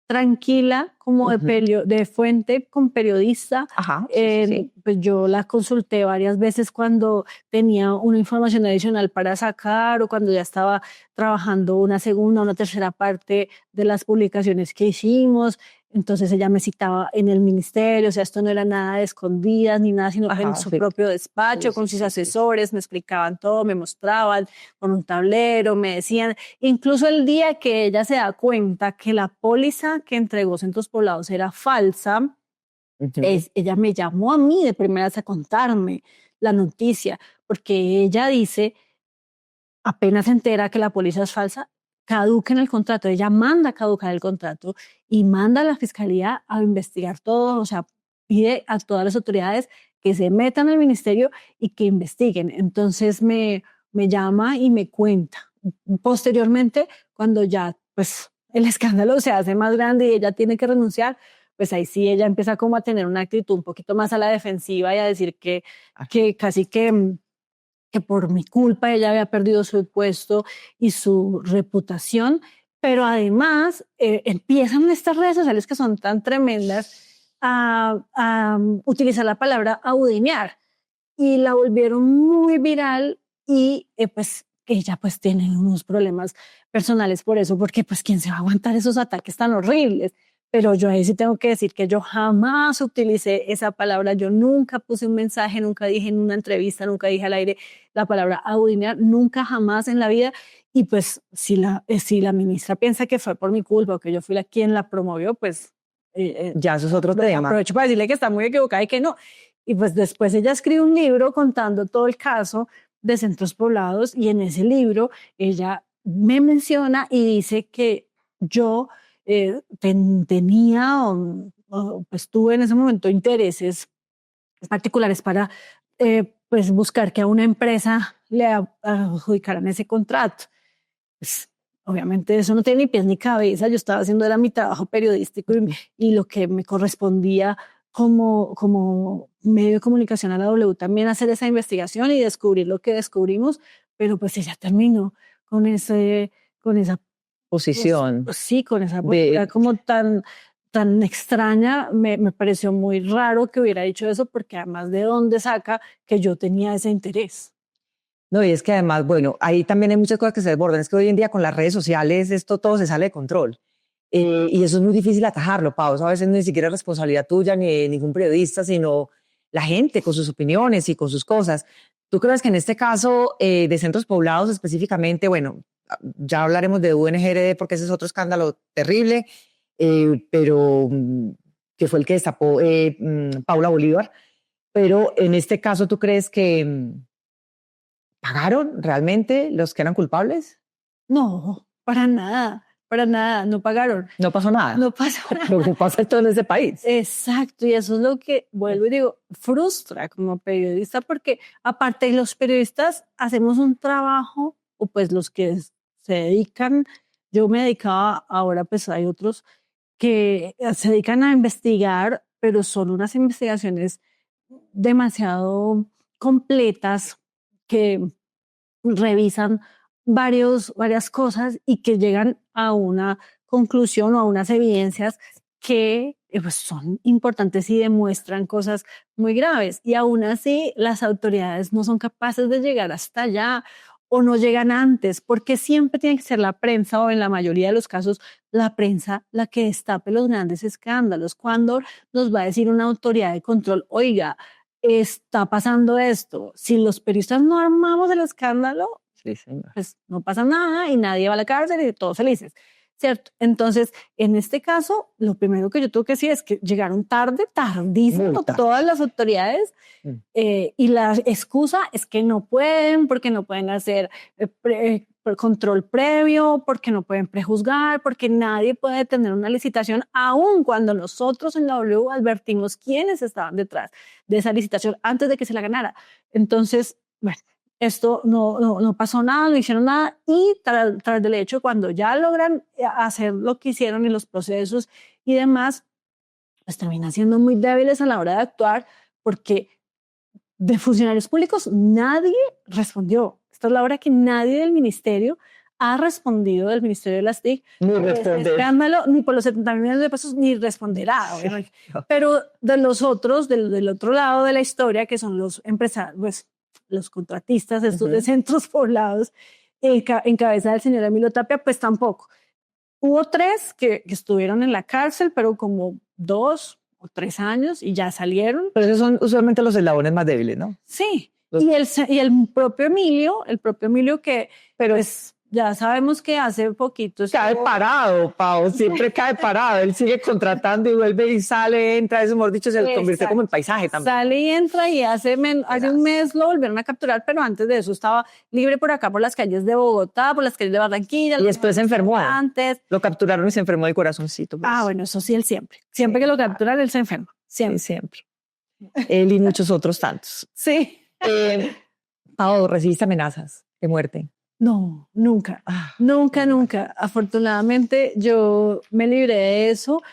tranquila, como de fuente con periodista. Sí. Pues yo la consulté varias veces cuando tenía una información adicional para sacar, o cuando ya estaba trabajando una segunda o una tercera parte de las publicaciones que hicimos. Entonces ella me citaba en el ministerio, o sea, esto no era nada de escondidas ni nada, sino en su propio despacho, con sus asesores, me explicaban todo, me mostraban con un tablero, me decían, incluso el día que ella se da cuenta que la póliza que entregó Centros Poblados era falsa, ella me llamó a mí de primeras a contarme la noticia, porque ella dice, apenas se entera que la póliza es falsa, caduca en el contrato, ella manda a caducar el contrato y manda a la fiscalía a investigar todo, o sea, pide a todas las autoridades que se metan al ministerio y que investiguen. Entonces me llama y me cuenta. Posteriormente, cuando ya pues el escándalo se hace más grande y ella tiene que renunciar, pues ahí sí ella empieza como a tener una actitud un poquito más a la defensiva y a decir que casi que por mi culpa ella había perdido su puesto y su reputación, pero además empiezan estas redes sociales que son tan tremendas a utilizar la palabra audinear y la volvieron muy viral y pues ella pues tiene unos problemas personales por eso, porque pues quién se va a aguantar esos ataques tan horribles. Pero yo ahí sí tengo que decir que yo jamás utilicé esa palabra, yo nunca puse un mensaje, nunca dije en una entrevista, nunca dije al aire la palabra audinear, nunca jamás en la vida. Y pues si la ministra piensa que fue por mi culpa o que yo fui quien la promovió, pues ya eso es otro tema. Aprovecho para decirle que está muy equivocada y que no. Y pues después ella escribe un libro contando todo el caso de Centros Poblados y en ese libro ella me menciona y dice que yo tenía pues tuve en ese momento intereses particulares para pues buscar que a una empresa le adjudicaran ese contrato. Pues, obviamente eso no tiene ni pies ni cabeza, yo estaba haciendo era mi trabajo periodístico y lo que me correspondía como medio de comunicación a la W también hacer esa investigación y descubrir lo que descubrimos, pero pues ella terminó con esa posición. pues, sí, con esa postura como tan extraña, me pareció muy raro que hubiera dicho eso, porque además de dónde saca que yo tenía ese interés. No, y es que además, bueno, ahí también hay muchas cosas que se desbordan. Es que hoy en día con las redes sociales esto todo se sale de control. Y eso es muy difícil atajarlo, Pau. Eso a veces ni siquiera es responsabilidad tuya ni de ningún periodista, sino la gente con sus opiniones y con sus cosas. ¿Tú crees que en este caso de Centros Poblados específicamente, bueno, ya hablaremos de UNGRD porque ese es otro escándalo terrible, pero que fue el que destapó Paula Bolívar, pero en este caso ¿tú crees que pagaron realmente los que eran culpables? No, para nada, no pagaron. No pasó nada. No pasó nada. Lo que pasa en todo ese país. Exacto, y eso es lo que, vuelvo y digo, frustra como periodista, porque aparte de los periodistas hacemos un trabajo, o pues los que se dedican, yo me dedicaba, ahora pues hay otros que se dedican a investigar, pero son unas investigaciones demasiado completas que revisan varias cosas y que llegan a una conclusión o a unas evidencias que pues son importantes y demuestran cosas muy graves. Y aún así las autoridades no son capaces de llegar hasta allá o no llegan antes, porque siempre tiene que ser la prensa o en la mayoría de los casos la prensa la que destape los grandes escándalos. Cuando nos va a decir una autoridad de control, oiga, está pasando esto, si los periodistas no armamos el escándalo, sí, pues no pasa nada y nadie va a la cárcel y todos felices, ¿cierto? Entonces, en este caso, lo primero que yo tengo que decir es que llegaron tardísimo todas las autoridades y la excusa es que no pueden, porque no pueden hacer control previo, porque no pueden prejuzgar, porque nadie puede tener una licitación, aun cuando nosotros en la W advertimos quiénes estaban detrás de esa licitación antes de que se la ganara. Entonces, bueno, esto no pasó nada, no hicieron nada y tras del hecho, cuando ya logran hacer lo que hicieron en los procesos y demás, pues terminan siendo muy débiles a la hora de actuar porque de funcionarios públicos nadie respondió. Esta es la hora que nadie del ministerio ha respondido, del Ministerio de las TIC, ni este escándalo, ni por los 70 millones de pesos, ni responderá. Pero de los otros, del otro lado de la historia, que son los empresarios, pues, los contratistas estos de Centros Poblados, en cabeza del señor Emilio Tapia, pues tampoco. Hubo 3 que estuvieron en la cárcel, pero como 2 o 3 años y ya salieron. Pero esos son usualmente los eslabones más débiles, ¿no? Sí, y el propio Emilio que Pero pues ya sabemos que hace poquito cae parado, Pau, siempre cae parado. Él sigue contratando y vuelve y sale, entra, eso, mejor dicho, se convierte como en paisaje también. Sale y entra y hace un mes lo volvieron a capturar, pero antes de eso estaba libre por acá, por las calles de Bogotá, por las calles de Barranquilla. Y después se enfermó. Antes. Lo capturaron y se enfermó de corazoncito. Pues. Bueno, eso sí, él siempre. Siempre que lo capturan, él se enferma. Siempre. Sí, siempre. Él y muchos otros tantos. Sí. Pau, ¿recibiste amenazas de muerte? No, nunca, nunca. Afortunadamente yo me libré de eso.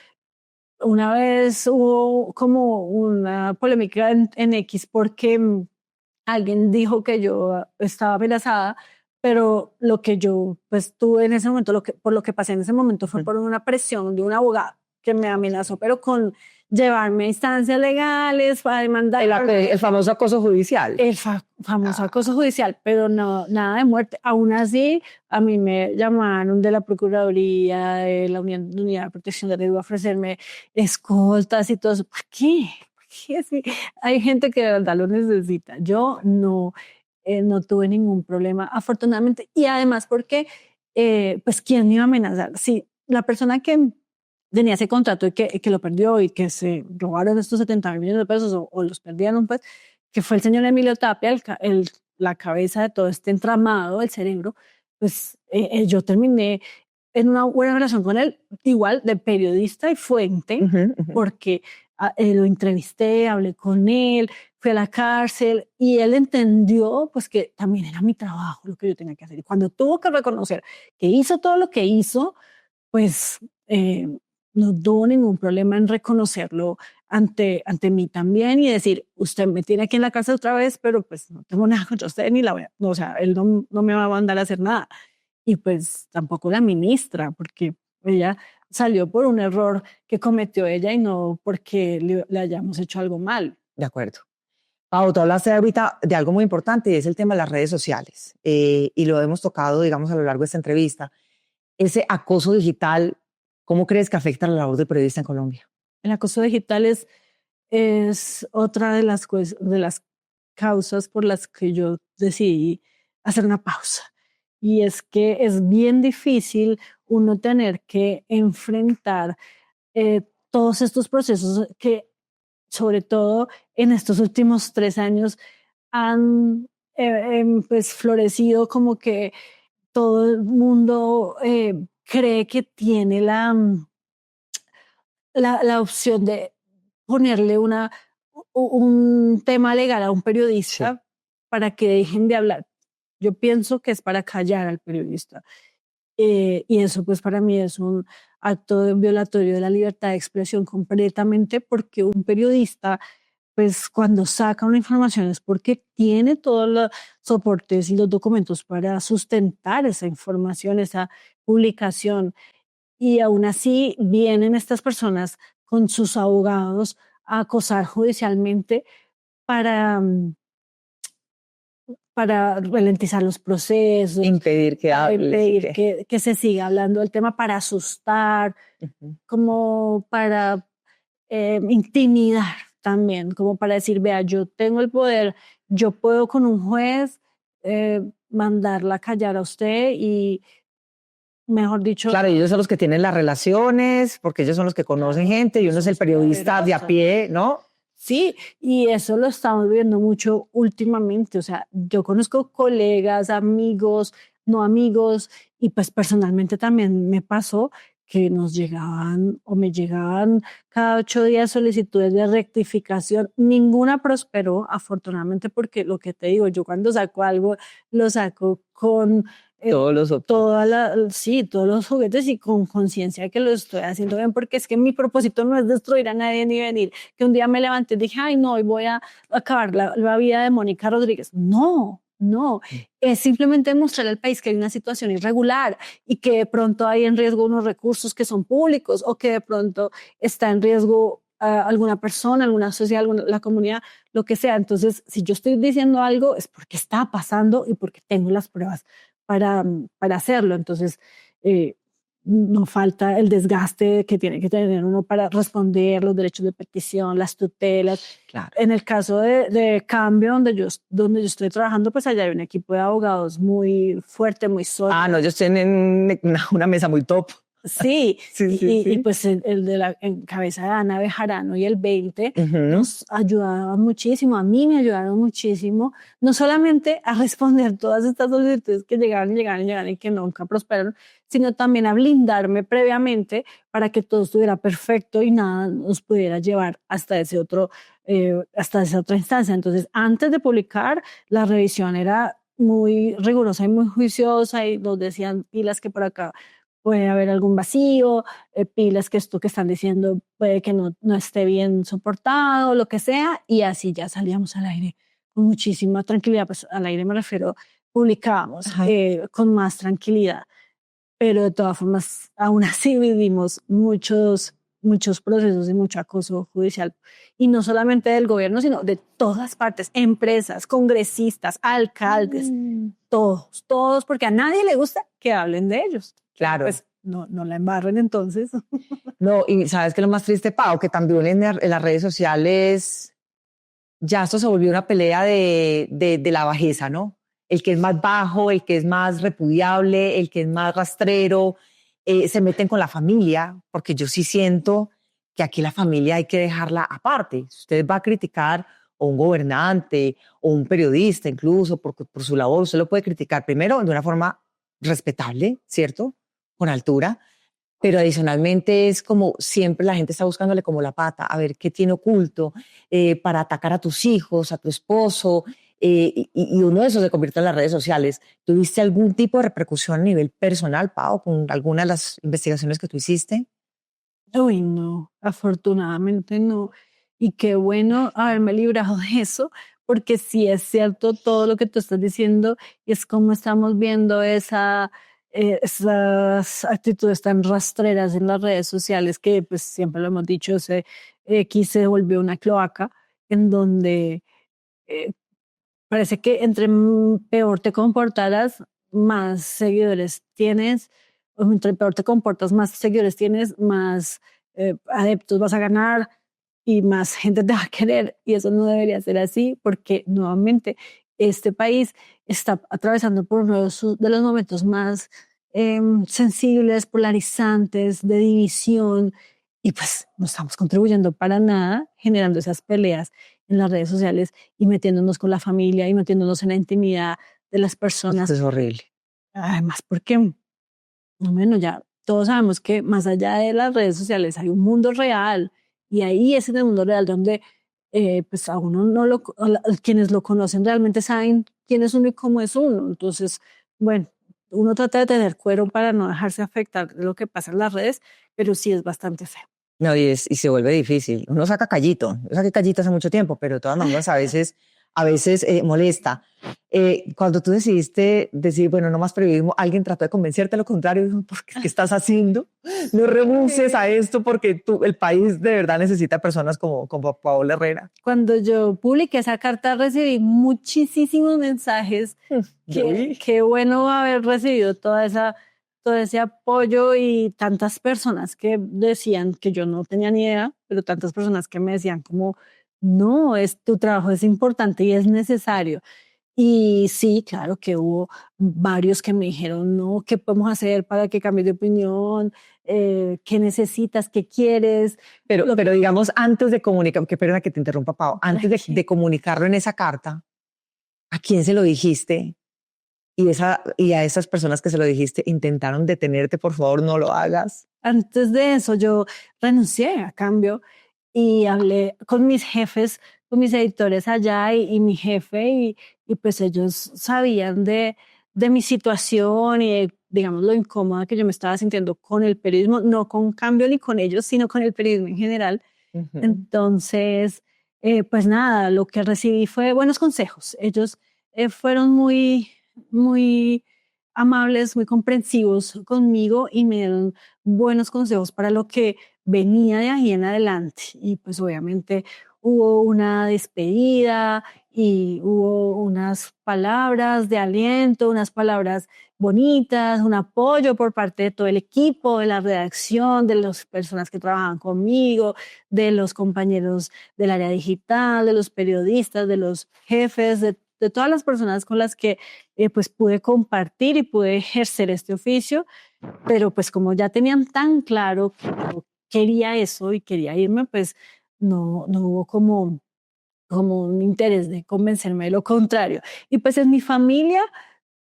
Una vez hubo como una polémica en X porque alguien dijo que yo estaba amenazada, pero lo que yo pues tuve en ese momento, por lo que pasé en ese momento fue por una presión de un abogado que me amenazó, pero con llevarme a instancias legales para demandar. El famoso acoso judicial. El famoso acoso judicial, pero no, nada de muerte. Aún así, a mí me llamaron de la Procuraduría, de la Unidad de Protección de Riesgo a ofrecerme escoltas y todo eso. ¿Por qué? Sí, hay gente que de verdad lo necesita. Yo no tuve ningún problema, afortunadamente. Y además porque, pues, ¿quién me iba a amenazar? Sí, la persona que tenía ese contrato y que lo perdió y que se robaron estos 70 millones de pesos o los perdieron, pues, que fue el señor Emilio Tapia, la cabeza de todo este entramado, el cerebro, pues yo terminé en una buena relación con él, igual de periodista y fuente, porque lo entrevisté, hablé con él, fui a la cárcel y él entendió pues que también era mi trabajo lo que yo tenía que hacer. Y cuando tuvo que reconocer que hizo todo lo que hizo, pues no tuvo ningún problema en reconocerlo ante mí también y decir, usted me tiene aquí en la cárcel otra vez, pero pues no tengo nada contra usted ni la voy a, no, o sea, él no me va a mandar a hacer nada. Y pues tampoco la ministra, porque ella salió por un error que cometió ella y no porque le hayamos hecho algo mal. De acuerdo. Pau, tú hablaste ahorita de algo muy importante y es el tema de las redes sociales. Y lo hemos tocado, digamos, a lo largo de esta entrevista. Ese acoso digital, ¿cómo crees que afecta a la labor del periodista en Colombia? El acoso digital es otra de las causas por las que yo decidí hacer una pausa. Y es que es bien difícil uno tener que enfrentar todos estos procesos que, sobre todo en estos últimos 3 años, han pues florecido como que todo el mundo cree que tiene la opción de ponerle un tema legal a un periodista para que dejen de hablar. Yo pienso que es para callar al periodista. Y eso pues para mí es un acto violatorio de la libertad de expresión completamente, porque un periodista pues cuando saca una información es porque tiene todos los soportes y los documentos para sustentar esa información, esa publicación. Y aún así vienen estas personas con sus abogados a acosar judicialmente para ralentizar los procesos, impedir que impedir que se siga hablando del tema, para asustar, como para intimidar también, como para decir, vea, yo tengo el poder, yo puedo con un juez mandarla a callar a usted y, mejor dicho... Claro, ellos son los que tienen las relaciones, porque ellos son los que conocen gente y uno es el periodista de a pie, ¿no? Sí, y eso lo estamos viendo mucho últimamente. O sea, yo conozco colegas, amigos, no amigos, y pues personalmente también me pasó que nos llegaban o me llegaban cada 8 días solicitudes de rectificación. Ninguna prosperó, afortunadamente, porque lo que te digo, yo cuando saco algo, lo saco con... todos los juguetes y con conciencia de que lo estoy haciendo bien, porque es que mi propósito no es destruir a nadie ni venir que un día me levanté y dije, ay no, hoy voy a acabar la vida de Mónica Rodríguez. No, es simplemente demostrar al país que hay una situación irregular y que de pronto hay en riesgo unos recursos que son públicos, o que de pronto está en riesgo alguna persona, alguna sociedad, la comunidad, lo que sea. Entonces, si yo estoy diciendo algo es porque está pasando y porque tengo las pruebas para hacerlo. Entonces, no falta el desgaste que tiene que tener uno para responder los derechos de petición, las tutelas. Claro. En el caso de Cambio, donde yo estoy trabajando, pues allá hay un equipo de abogados muy fuerte, muy sólido. No, ellos tienen una mesa muy top. Sí, Sí, y pues el de la en cabeza de Ana Bejarano y el 20 nos ayudaban muchísimo, a mí me ayudaron muchísimo, no solamente a responder todas estas solicitudes que llegaban y que nunca prosperaron, sino también a blindarme previamente para que todo estuviera perfecto y nada nos pudiera llevar hasta esa otra instancia. Entonces, antes de publicar, la revisión era muy rigurosa y muy juiciosa y nos decían pilas que por acá puede haber algún vacío, pilas que esto que están diciendo puede que no esté bien soportado, lo que sea, y así ya salíamos al aire con muchísima tranquilidad. Pues al aire me refiero, publicábamos con más tranquilidad, pero de todas formas, aún así vivimos muchos procesos y mucho acoso judicial, y no solamente del gobierno, sino de todas partes, empresas, congresistas, alcaldes, todos, porque a nadie le gusta que hablen de ellos. Claro. Pues no la embarren entonces. No, y ¿sabes qué es lo más triste, Pau? Que también en las redes sociales ya esto se volvió una pelea de la bajeza, ¿no? El que es más bajo, el que es más repudiable, el que es más rastrero, se meten con la familia, porque yo sí siento que aquí la familia hay que dejarla aparte. Si usted va a criticar a un gobernante o un periodista incluso por su labor, usted lo puede criticar primero de una forma respetable, ¿cierto? Con altura, pero adicionalmente es como siempre la gente está buscándole como la pata, a ver qué tiene oculto para atacar a tus hijos, a tu esposo, y uno de esos se convierte en las redes sociales. ¿Tuviste algún tipo de repercusión a nivel personal, Pau, con alguna de las investigaciones que tú hiciste? Uy, no, afortunadamente no. Y qué bueno haberme librado de eso, porque sí es cierto todo lo que tú estás diciendo y es como estamos viendo esas actitudes tan rastreras en las redes sociales que pues siempre lo hemos dicho, X se volvió una cloaca en donde eh, parece que entre peor te comportaras, más seguidores tienes, o entre peor te comportas, más seguidores tienes, más adeptos vas a ganar y más gente te va a querer. Y eso no debería ser así porque nuevamente este país está atravesando por uno de los momentos más sensibles, polarizantes, de división, y pues no estamos contribuyendo para nada generando esas peleas en las redes sociales y metiéndonos con la familia y metiéndonos en la intimidad de las personas. Esto es horrible. Además, porque, bueno, ya todos sabemos que más allá de las redes sociales hay un mundo real y ahí es en el mundo real donde pues a uno no quienes lo conocen realmente saben quién es uno y cómo es uno. Entonces, bueno, uno trata de tener cuero para no dejarse afectar de lo que pasa en las redes, pero sí es bastante feo. No, y se vuelve difícil. Uno saca callito. Yo saqué callito hace mucho tiempo, pero de todas maneras a veces molesta. Cuando tú decidiste decir, bueno, no más periodismo, alguien trató de convencerte lo contrario, dijo, ¿qué estás haciendo? No renuncies a esto porque el país de verdad necesita personas como Paola Herrera. Cuando yo publiqué esa carta recibí muchísimos mensajes. Qué bueno haber recibido todo ese apoyo y tantas personas que decían que yo no tenía ni idea, pero tantas personas que me decían como, no, tu trabajo es importante y es necesario. Y sí, claro que hubo varios que me dijeron, no, ¿qué podemos hacer para que cambies de opinión? ¿Qué necesitas? ¿Qué quieres? Pero digamos, antes de comunicar, qué pena que te interrumpa, Pau, antes de comunicarlo en esa carta, ¿a quién se lo dijiste? Y a esas personas que se lo dijiste, intentaron detenerte, por favor, no lo hagas. Antes de eso, yo renuncié a Cambio y hablé con mis jefes, con mis editores allá y mi jefe, y pues ellos sabían de mi situación y de, digamos, lo incómoda que yo me estaba sintiendo con el periodismo, no con Cambio ni con ellos, sino con el periodismo en general. Entonces, pues nada, lo que recibí fue buenos consejos. Ellos fueron muy amables, muy comprensivos conmigo y me dieron buenos consejos para lo que venía de ahí en adelante. Y pues obviamente hubo una despedida y hubo unas palabras de aliento, unas palabras bonitas, un apoyo por parte de todo el equipo, de la redacción, de las personas que trabajan conmigo, de los compañeros del área digital, de los periodistas, de los jefes, de todas las personas con las que pues pude compartir y pude ejercer este oficio, pero pues como ya tenían tan claro que yo quería eso y quería irme, pues no hubo como un interés de convencerme de lo contrario. Y pues en mi familia,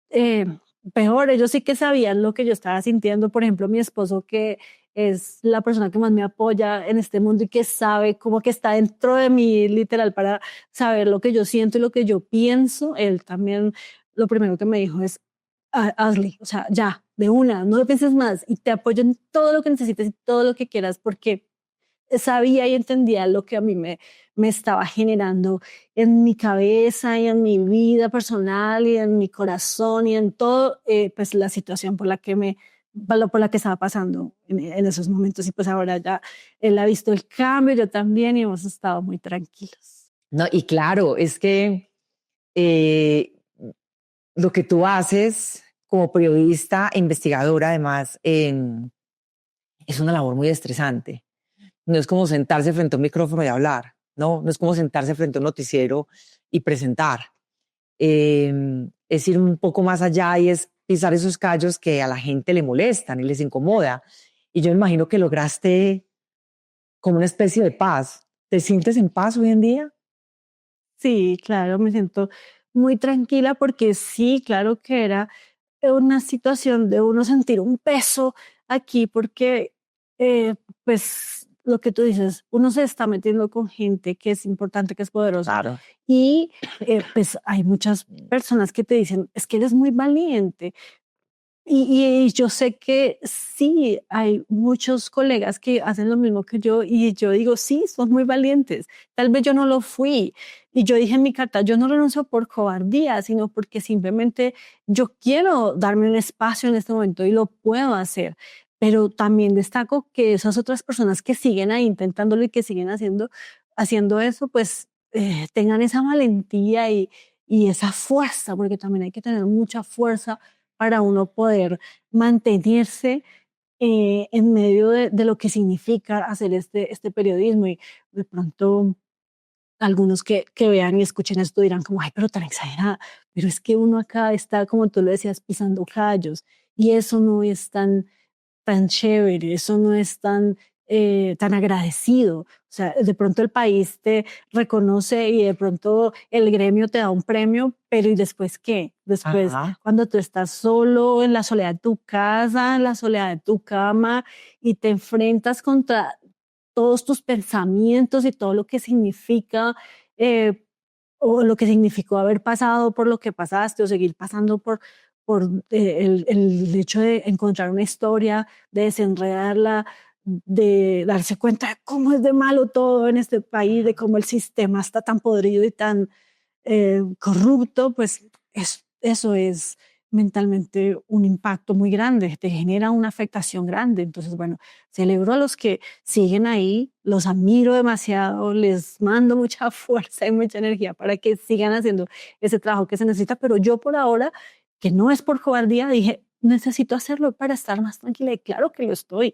eh, peor, ellos sí que sabían lo que yo estaba sintiendo. Por ejemplo, mi esposo, que es la persona que más me apoya en este mundo y que sabe como que está dentro de mí, literal, para saber lo que yo siento y lo que yo pienso. Él también, lo primero que me dijo es, hazle, o sea, ya, de una, no lo pienses más y te apoyo en todo lo que necesites y todo lo que quieras, porque sabía y entendía lo que a mí me estaba generando en mi cabeza y en mi vida personal y en mi corazón y en todo, pues la situación por la que estaba pasando en esos momentos. Y pues ahora ya él ha visto el cambio, yo también, y hemos estado muy tranquilos. No, y claro, es que eh, lo que tú haces como periodista e investigadora, además, es una labor muy estresante. No es como sentarse frente a un micrófono y hablar, ¿no? No es como sentarse frente a un noticiero y presentar. Es ir un poco más allá y es pisar esos callos que a la gente le molestan y les incomoda. Y yo me imagino que lograste como una especie de paz. ¿Te sientes en paz hoy en día? Sí, claro, me siento muy tranquila porque sí, claro que era una situación de uno sentir un peso aquí porque, pues, lo que tú dices, uno se está metiendo con gente que es importante, que es poderosa Claro. y pues hay muchas personas que te dicen, es que eres muy valiente. Y yo sé que sí, hay muchos colegas que hacen lo mismo que yo y yo digo, sí, son muy valientes. Tal vez yo no lo fui. Y yo dije en mi carta, yo no renuncio por cobardía, sino porque simplemente yo quiero darme un espacio en este momento y lo puedo hacer. Pero también destaco que esas otras personas que siguen ahí intentándolo y que siguen haciendo eso, pues tengan esa valentía y esa fuerza, porque también hay que tener mucha fuerza para uno poder mantenerse en medio de lo que significa hacer este periodismo. Y de pronto algunos que vean y escuchen esto dirán como, ay, pero tan exagerada. Pero es que uno acá está, como tú lo decías, pisando callos y eso no es tan chévere, eso no es tan agradecido. O sea, de pronto el país te reconoce y de pronto el gremio te da un premio, pero ¿y después qué? Después, Ajá. cuando tú estás solo en la soledad de tu casa, en la soledad de tu cama y te enfrentas contra todos tus pensamientos y todo lo que significa eh, o lo que significó haber pasado por lo que pasaste o seguir pasando por el hecho de encontrar una historia, de desenredarla, de darse cuenta de cómo es de malo todo en este país, de cómo el sistema está tan podrido y tan corrupto, pues eso es mentalmente un impacto muy grande, te genera una afectación grande. Entonces, bueno, celebro a los que siguen ahí, los admiro demasiado, les mando mucha fuerza y mucha energía para que sigan haciendo ese trabajo que se necesita, pero yo por ahora, que no es por cobardía, dije, necesito hacerlo para estar más tranquila y claro que lo estoy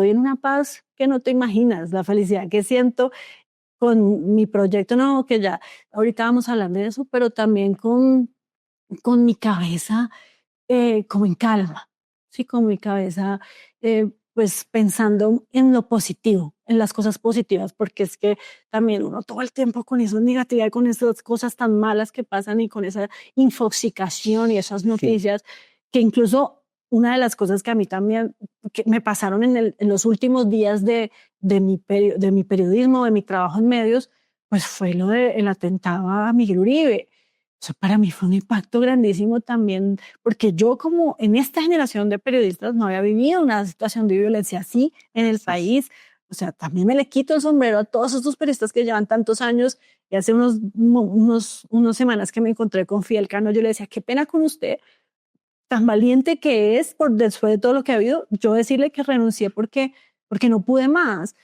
en una paz que no te imaginas, la felicidad que siento con mi proyecto nuevo, que ya ahorita vamos a hablar de eso, pero también con mi cabeza como en calma, sí, con mi cabeza pues pensando en lo positivo, en las cosas positivas, porque es que también uno todo el tiempo con esa negatividad, con esas cosas tan malas que pasan y con esa infoxicación y esas Sí. noticias, que incluso una de las cosas que a mí también que me pasaron en los últimos días de mi periodismo, de mi trabajo en medios, pues fue lo del atentado a Miguel Uribe. Eso para mí fue un impacto grandísimo también, porque yo como en esta generación de periodistas no había vivido una situación de violencia así en el Sí, sí. país. O sea, también me le quito el sombrero a todos estos periodistas que llevan tantos años. Y hace unos semanas que me encontré con Fidel Cano, yo le decía, qué pena con usted, tan valiente que es por después de todo lo que ha habido, yo decirle que renuncié porque no pude más.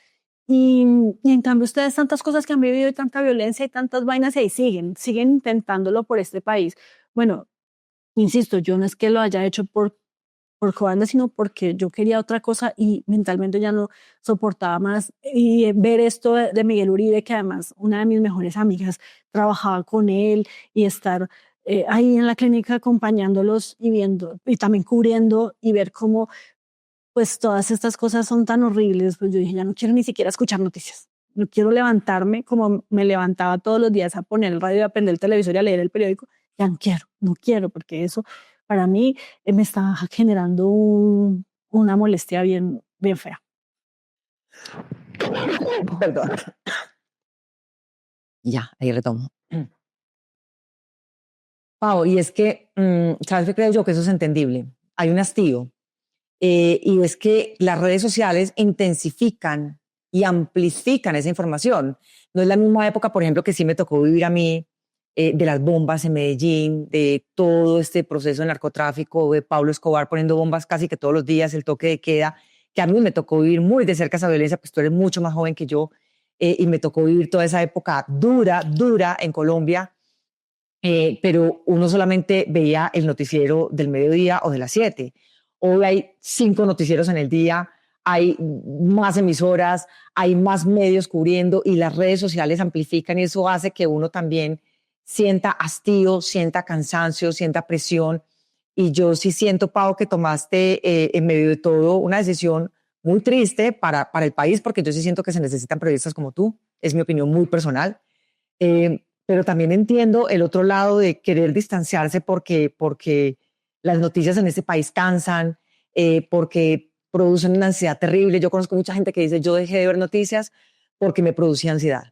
Y, y en cambio ustedes tantas cosas que han vivido y tanta violencia y tantas vainas y ahí siguen intentándolo por este país. Bueno, insisto, yo no es que lo haya hecho por cobarde, sino porque yo quería otra cosa y mentalmente ya no soportaba más. Y ver esto de Miguel Uribe, que además una de mis mejores amigas trabajaba con él, y estar ahí en la clínica acompañándolos y viendo y también cubriendo y ver cómo pues todas estas cosas son tan horribles, pues yo dije, ya no quiero ni siquiera escuchar noticias. No quiero levantarme como me levantaba todos los días a poner el radio, a prender el televisor y a leer el periódico. Ya no quiero, porque eso para mí me está generando una molestia bien fea. Perdón. Ya, ahí retomo. Pau, y es que, ¿sabes qué creo yo? Que eso es entendible. Hay un hastío. Y es que las redes sociales intensifican y amplifican esa información. No es la misma época, por ejemplo, que sí me tocó vivir a mí, de las bombas en Medellín, de todo este proceso de narcotráfico, de Pablo Escobar poniendo bombas casi que todos los días, el toque de queda, que a mí me tocó vivir muy de cerca esa violencia, pues tú eres mucho más joven que yo, y me tocó vivir toda esa época dura en Colombia, pero uno solamente veía el noticiero del mediodía o de las 7. Hoy hay 5 noticieros en el día, hay más emisoras, hay más medios cubriendo y las redes sociales amplifican, y eso hace que uno también sienta hastío, sienta cansancio, sienta presión. Y yo sí siento, Pau, que tomaste en medio de todo una decisión muy triste para el país, porque yo sí siento que se necesitan periodistas como tú, es mi opinión muy personal. Pero también entiendo el otro lado de querer distanciarse porque las noticias en este país cansan, porque producen una ansiedad terrible. Yo conozco mucha gente que dice, yo dejé de ver noticias porque me producía ansiedad.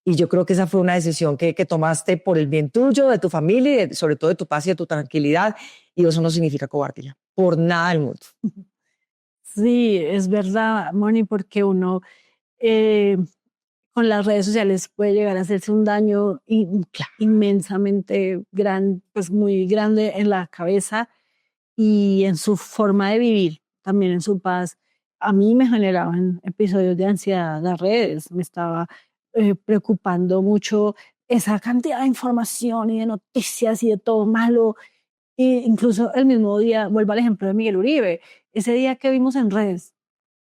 Y yo creo que esa fue una decisión que tomaste por el bien tuyo, de tu familia y sobre todo de tu paz y de tu tranquilidad. Y eso no significa cobardía, por nada del mundo. Sí, es verdad, Moni, porque uno eh, con las redes sociales puede llegar a hacerse un daño inmensamente grande, pues muy grande en la cabeza y en su forma de vivir, también en su paz. A mí me generaban episodios de ansiedad las redes, me estaba preocupando mucho esa cantidad de información y de noticias y de todo malo. E incluso el mismo día, vuelvo al ejemplo de Miguel Uribe, ese día que vimos en redes,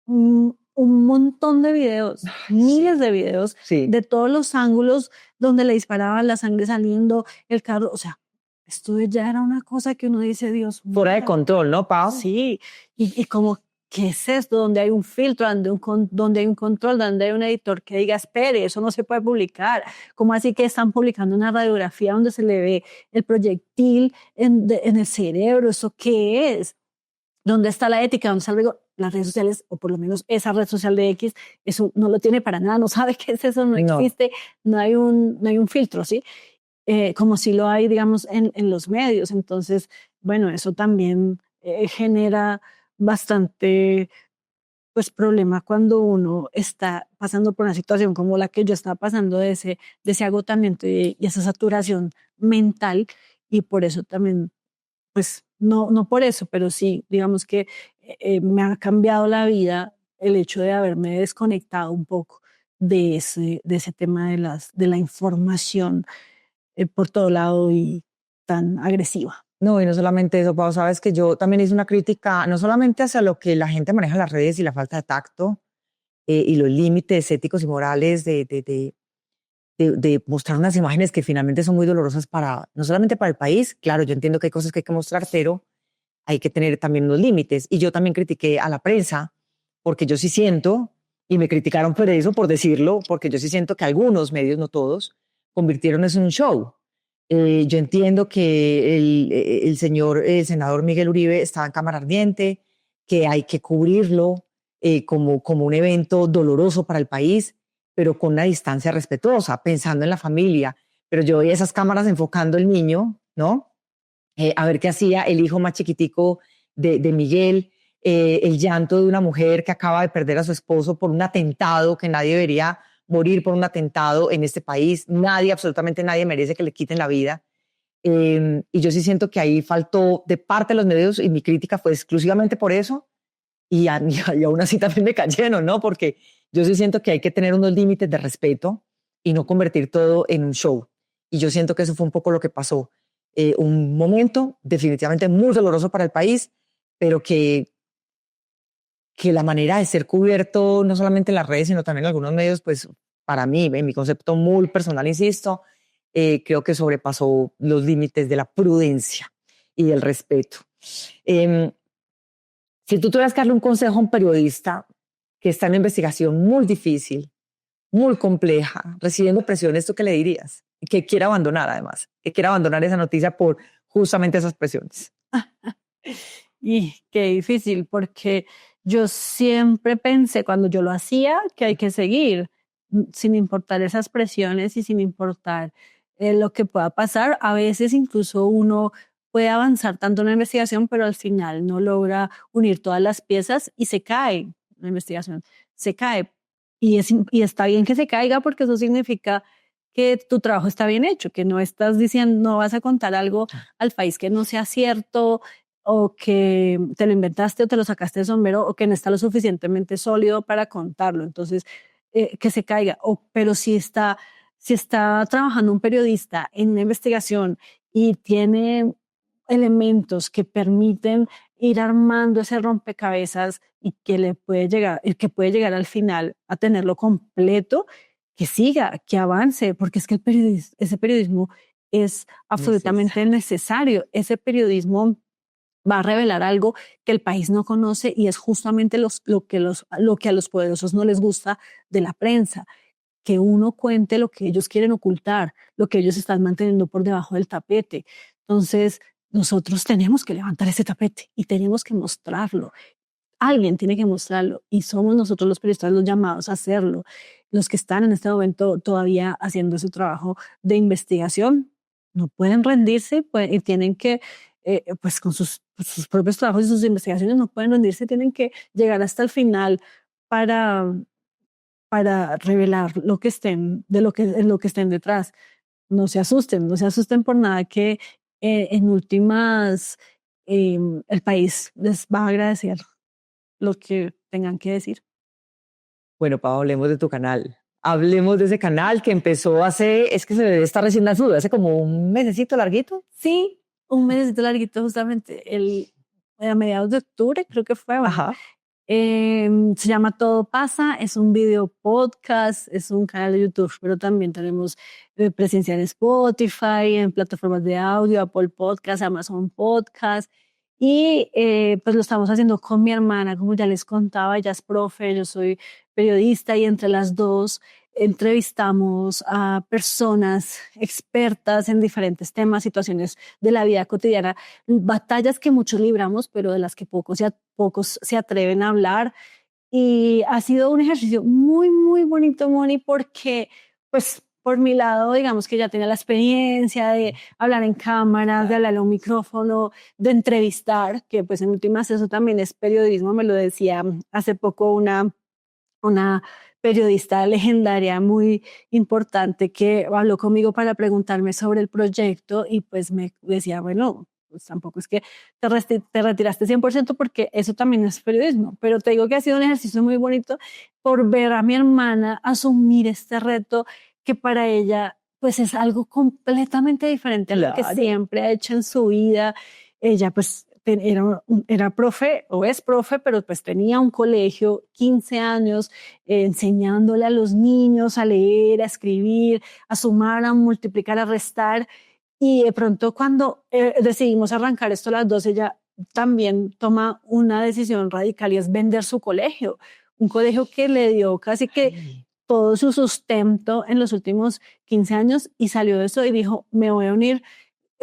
un montón de videos, miles de videos, Sí. de todos los ángulos donde le disparaban, la sangre saliendo, el carro, o sea, esto ya era una cosa que uno dice, Dios mío. Fuera de control, ¿no, Pau? Sí, y como, ¿qué es esto? Donde hay un filtro, donde hay un control, donde hay un editor que diga, espere, eso no se puede publicar. ¿Cómo así que están publicando una radiografía donde se le ve el proyectil en el cerebro? ¿Eso qué es? ¿Dónde está la ética? ¿Dónde está el rigor? Las redes sociales, o por lo menos esa red social de X, eso no lo tiene para nada, no sabe qué es eso, no existe, no hay un filtro, ¿sí? Como si lo hay, digamos, en los medios. Entonces, bueno, eso también genera bastante pues problema cuando uno está pasando por una situación como la que yo estaba pasando, de ese agotamiento y esa saturación mental, y por eso también pues no por eso, pero sí, digamos que me ha cambiado la vida el hecho de haberme desconectado un poco de ese tema de la información por todo lado y tan agresiva. No, y no solamente eso, Pau, sabes que yo también hice una crítica, no solamente hacia lo que la gente maneja en las redes y la falta de tacto, y los límites éticos y morales de mostrar unas imágenes que finalmente son muy dolorosas no solamente para el país. Claro, yo entiendo que hay cosas que hay que mostrar, pero hay que tener también unos límites. Y yo también critiqué a la prensa, porque yo sí siento, y me criticaron por eso, por decirlo, porque yo sí siento que algunos medios, no todos, convirtieron eso en un show. Yo entiendo que el senador Miguel Uribe estaba en cámara ardiente, que hay que cubrirlo como un evento doloroso para el país, pero con una distancia respetuosa, pensando en la familia. Pero yo veía esas cámaras enfocando el niño, ¿no? A ver qué hacía el hijo más chiquitico de Miguel, el llanto de una mujer que acaba de perder a su esposo por un atentado, que nadie debería morir por un atentado en este país. Nadie, absolutamente nadie merece que le quiten la vida. Y yo sí siento que ahí faltó de parte de los medios, y mi crítica fue exclusivamente por eso, y aún así también me cayeron, ¿no? Porque Yo sí siento que hay que tener unos límites de respeto y no convertir todo en un show. Y yo siento que eso fue un poco lo que pasó. Un momento definitivamente muy doloroso para el país, pero que la manera de ser cubierto, no solamente en las redes, sino también en algunos medios, pues para mí, en mi concepto muy personal, insisto, creo que sobrepasó los límites de la prudencia y del respeto. Eh, si tú tuvieras que darle un consejo a un periodista que está en una investigación muy difícil, muy compleja, recibiendo presiones, ¿tú qué le dirías? Y que quiera abandonar, además, que quiera abandonar esa noticia por justamente esas presiones. Y qué difícil, porque yo siempre pensé cuando yo lo hacía que hay que seguir, sin importar esas presiones y sin importar lo que pueda pasar. A veces incluso uno puede avanzar tanto en la investigación, pero al final no logra unir todas las piezas y se cae la investigación, se cae. Y está bien que se caiga porque eso significa que tu trabajo está bien hecho, que no estás diciendo, no vas a contar algo al país que no sea cierto, o que te lo inventaste o te lo sacaste de sombrero, o que no está lo suficientemente sólido para contarlo. Entonces, que se caiga. Pero si está trabajando un periodista en una investigación y tiene elementos que permiten ir armando ese rompecabezas y que puede llegar al final a tenerlo completo, que siga, que avance, porque es que ese periodismo es absolutamente necesario. Ese periodismo va a revelar algo que el país no conoce y es justamente lo que a los poderosos no les gusta de la prensa, que uno cuente lo que ellos quieren ocultar, lo que ellos están manteniendo por debajo del tapete. Entonces, nosotros tenemos que levantar ese tapete y tenemos que mostrarlo. Alguien tiene que mostrarlo y somos nosotros los periodistas los llamados a hacerlo. Los que están en este momento todavía haciendo ese trabajo de investigación no pueden rendirse y tienen que, pues con sus propios trabajos y sus investigaciones no pueden rendirse, tienen que llegar hasta el final para, para revelar lo que estén, lo que estén detrás. No se asusten, no se asusten por nada que en últimas el país les va a agradecer lo que tengan que decir. Bueno, Pau, hablemos de tu canal. Hablemos de ese canal que empezó es que se debe estar recién nacido, hace como un mesecito larguito. Sí, un mesecito larguito justamente, a mediados de octubre creo que fue. Bueno, Ajá. se llama Todo Pasa, es un video podcast, es un canal de YouTube, pero también tenemos presencia en Spotify, en plataformas de audio, Apple Podcast, Amazon Podcast. Y pues lo estamos haciendo con mi hermana, como ya les contaba, ella es profe, yo soy periodista y entre las dos entrevistamos a personas expertas en diferentes temas, situaciones de la vida cotidiana, batallas que muchos libramos, pero de las que pocos se atreven a hablar. Y ha sido un ejercicio muy, muy bonito, Moni, porque pues por mi lado, digamos que ya tenía la experiencia de hablar en cámaras, de hablar a un micrófono, de entrevistar, que pues en últimas eso también es periodismo, me lo decía hace poco una periodista legendaria muy importante que habló conmigo para preguntarme sobre el proyecto y pues me decía, bueno, pues tampoco es que te retiraste 100% porque eso también es periodismo, pero te digo que ha sido un ejercicio muy bonito por ver a mi hermana asumir este reto que para ella pues es algo completamente diferente a lo que siempre ha hecho en su vida. Ella pues era profe o es profe, pero pues tenía un colegio, 15 años, enseñándole a los niños a leer, a escribir, a sumar, a multiplicar, a restar. Y de pronto cuando decidimos arrancar esto a las 12, ella también toma una decisión radical y es vender su colegio. Un colegio que le dio casi que todo su sustento en los últimos 15 años y salió de eso y dijo, me voy a unir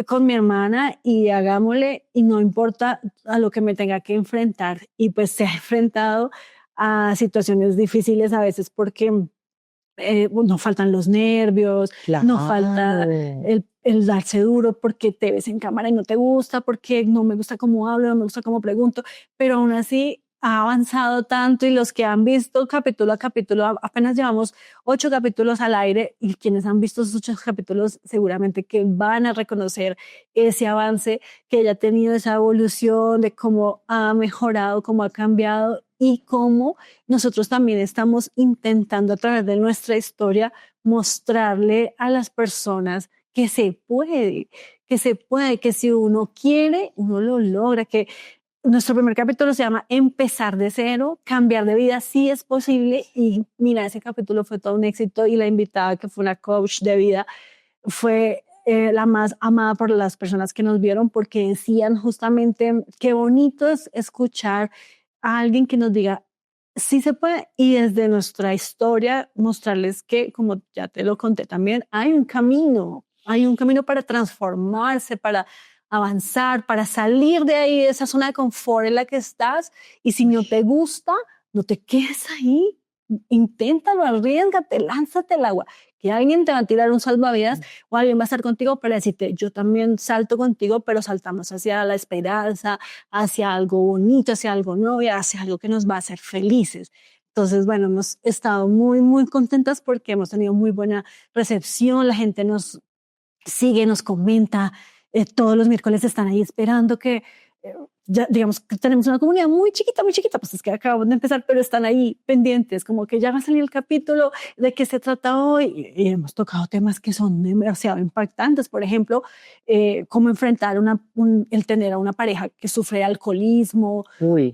con mi hermana y hagámosle y no importa a lo que me tenga que enfrentar. Y pues se ha enfrentado a situaciones difíciles a veces porque no faltan los nervios, Claro. no falta el darse duro porque te ves en cámara y no te gusta, porque no me gusta cómo hablo, no me gusta cómo pregunto, pero aún así ha avanzado tanto y los que han visto capítulo a capítulo, apenas llevamos 8 capítulos al aire y quienes han visto esos 8 capítulos seguramente que van a reconocer ese avance, que ella ha tenido esa evolución de cómo ha mejorado, cómo ha cambiado y cómo nosotros también estamos intentando a través de nuestra historia mostrarle a las personas que se puede, que si uno quiere, uno lo logra, que nuestro primer capítulo se llama Empezar de cero, cambiar de vida sí es posible, y mira, ese capítulo fue todo un éxito y la invitada, que fue una coach de vida, fue la más amada por las personas que nos vieron, porque decían justamente qué bonito es escuchar a alguien que nos diga sí se puede, y desde nuestra historia mostrarles que, como ya te lo conté también, hay un camino para transformarse, para avanzar, para salir de ahí, de esa zona de confort en la que estás, y si no te gusta, no te quedes ahí, inténtalo, arriésgate, lánzate al agua, que alguien te va a tirar un salvavidas o alguien va a estar contigo para decirte, yo también salto contigo, pero saltamos hacia la esperanza, hacia algo bonito, hacia algo nuevo, hacia algo que nos va a hacer felices. Entonces, bueno, hemos estado muy, muy contentas porque hemos tenido muy buena recepción, la gente nos sigue, nos comenta, todos los miércoles están ahí esperando que, ya, digamos que tenemos una comunidad muy chiquita, pues es que acabamos de empezar, pero están ahí pendientes, como que ya va a salir el capítulo, de qué se trata hoy, y hemos tocado temas que son demasiado impactantes, por ejemplo, cómo enfrentar el tener a una pareja que sufre de alcoholismo,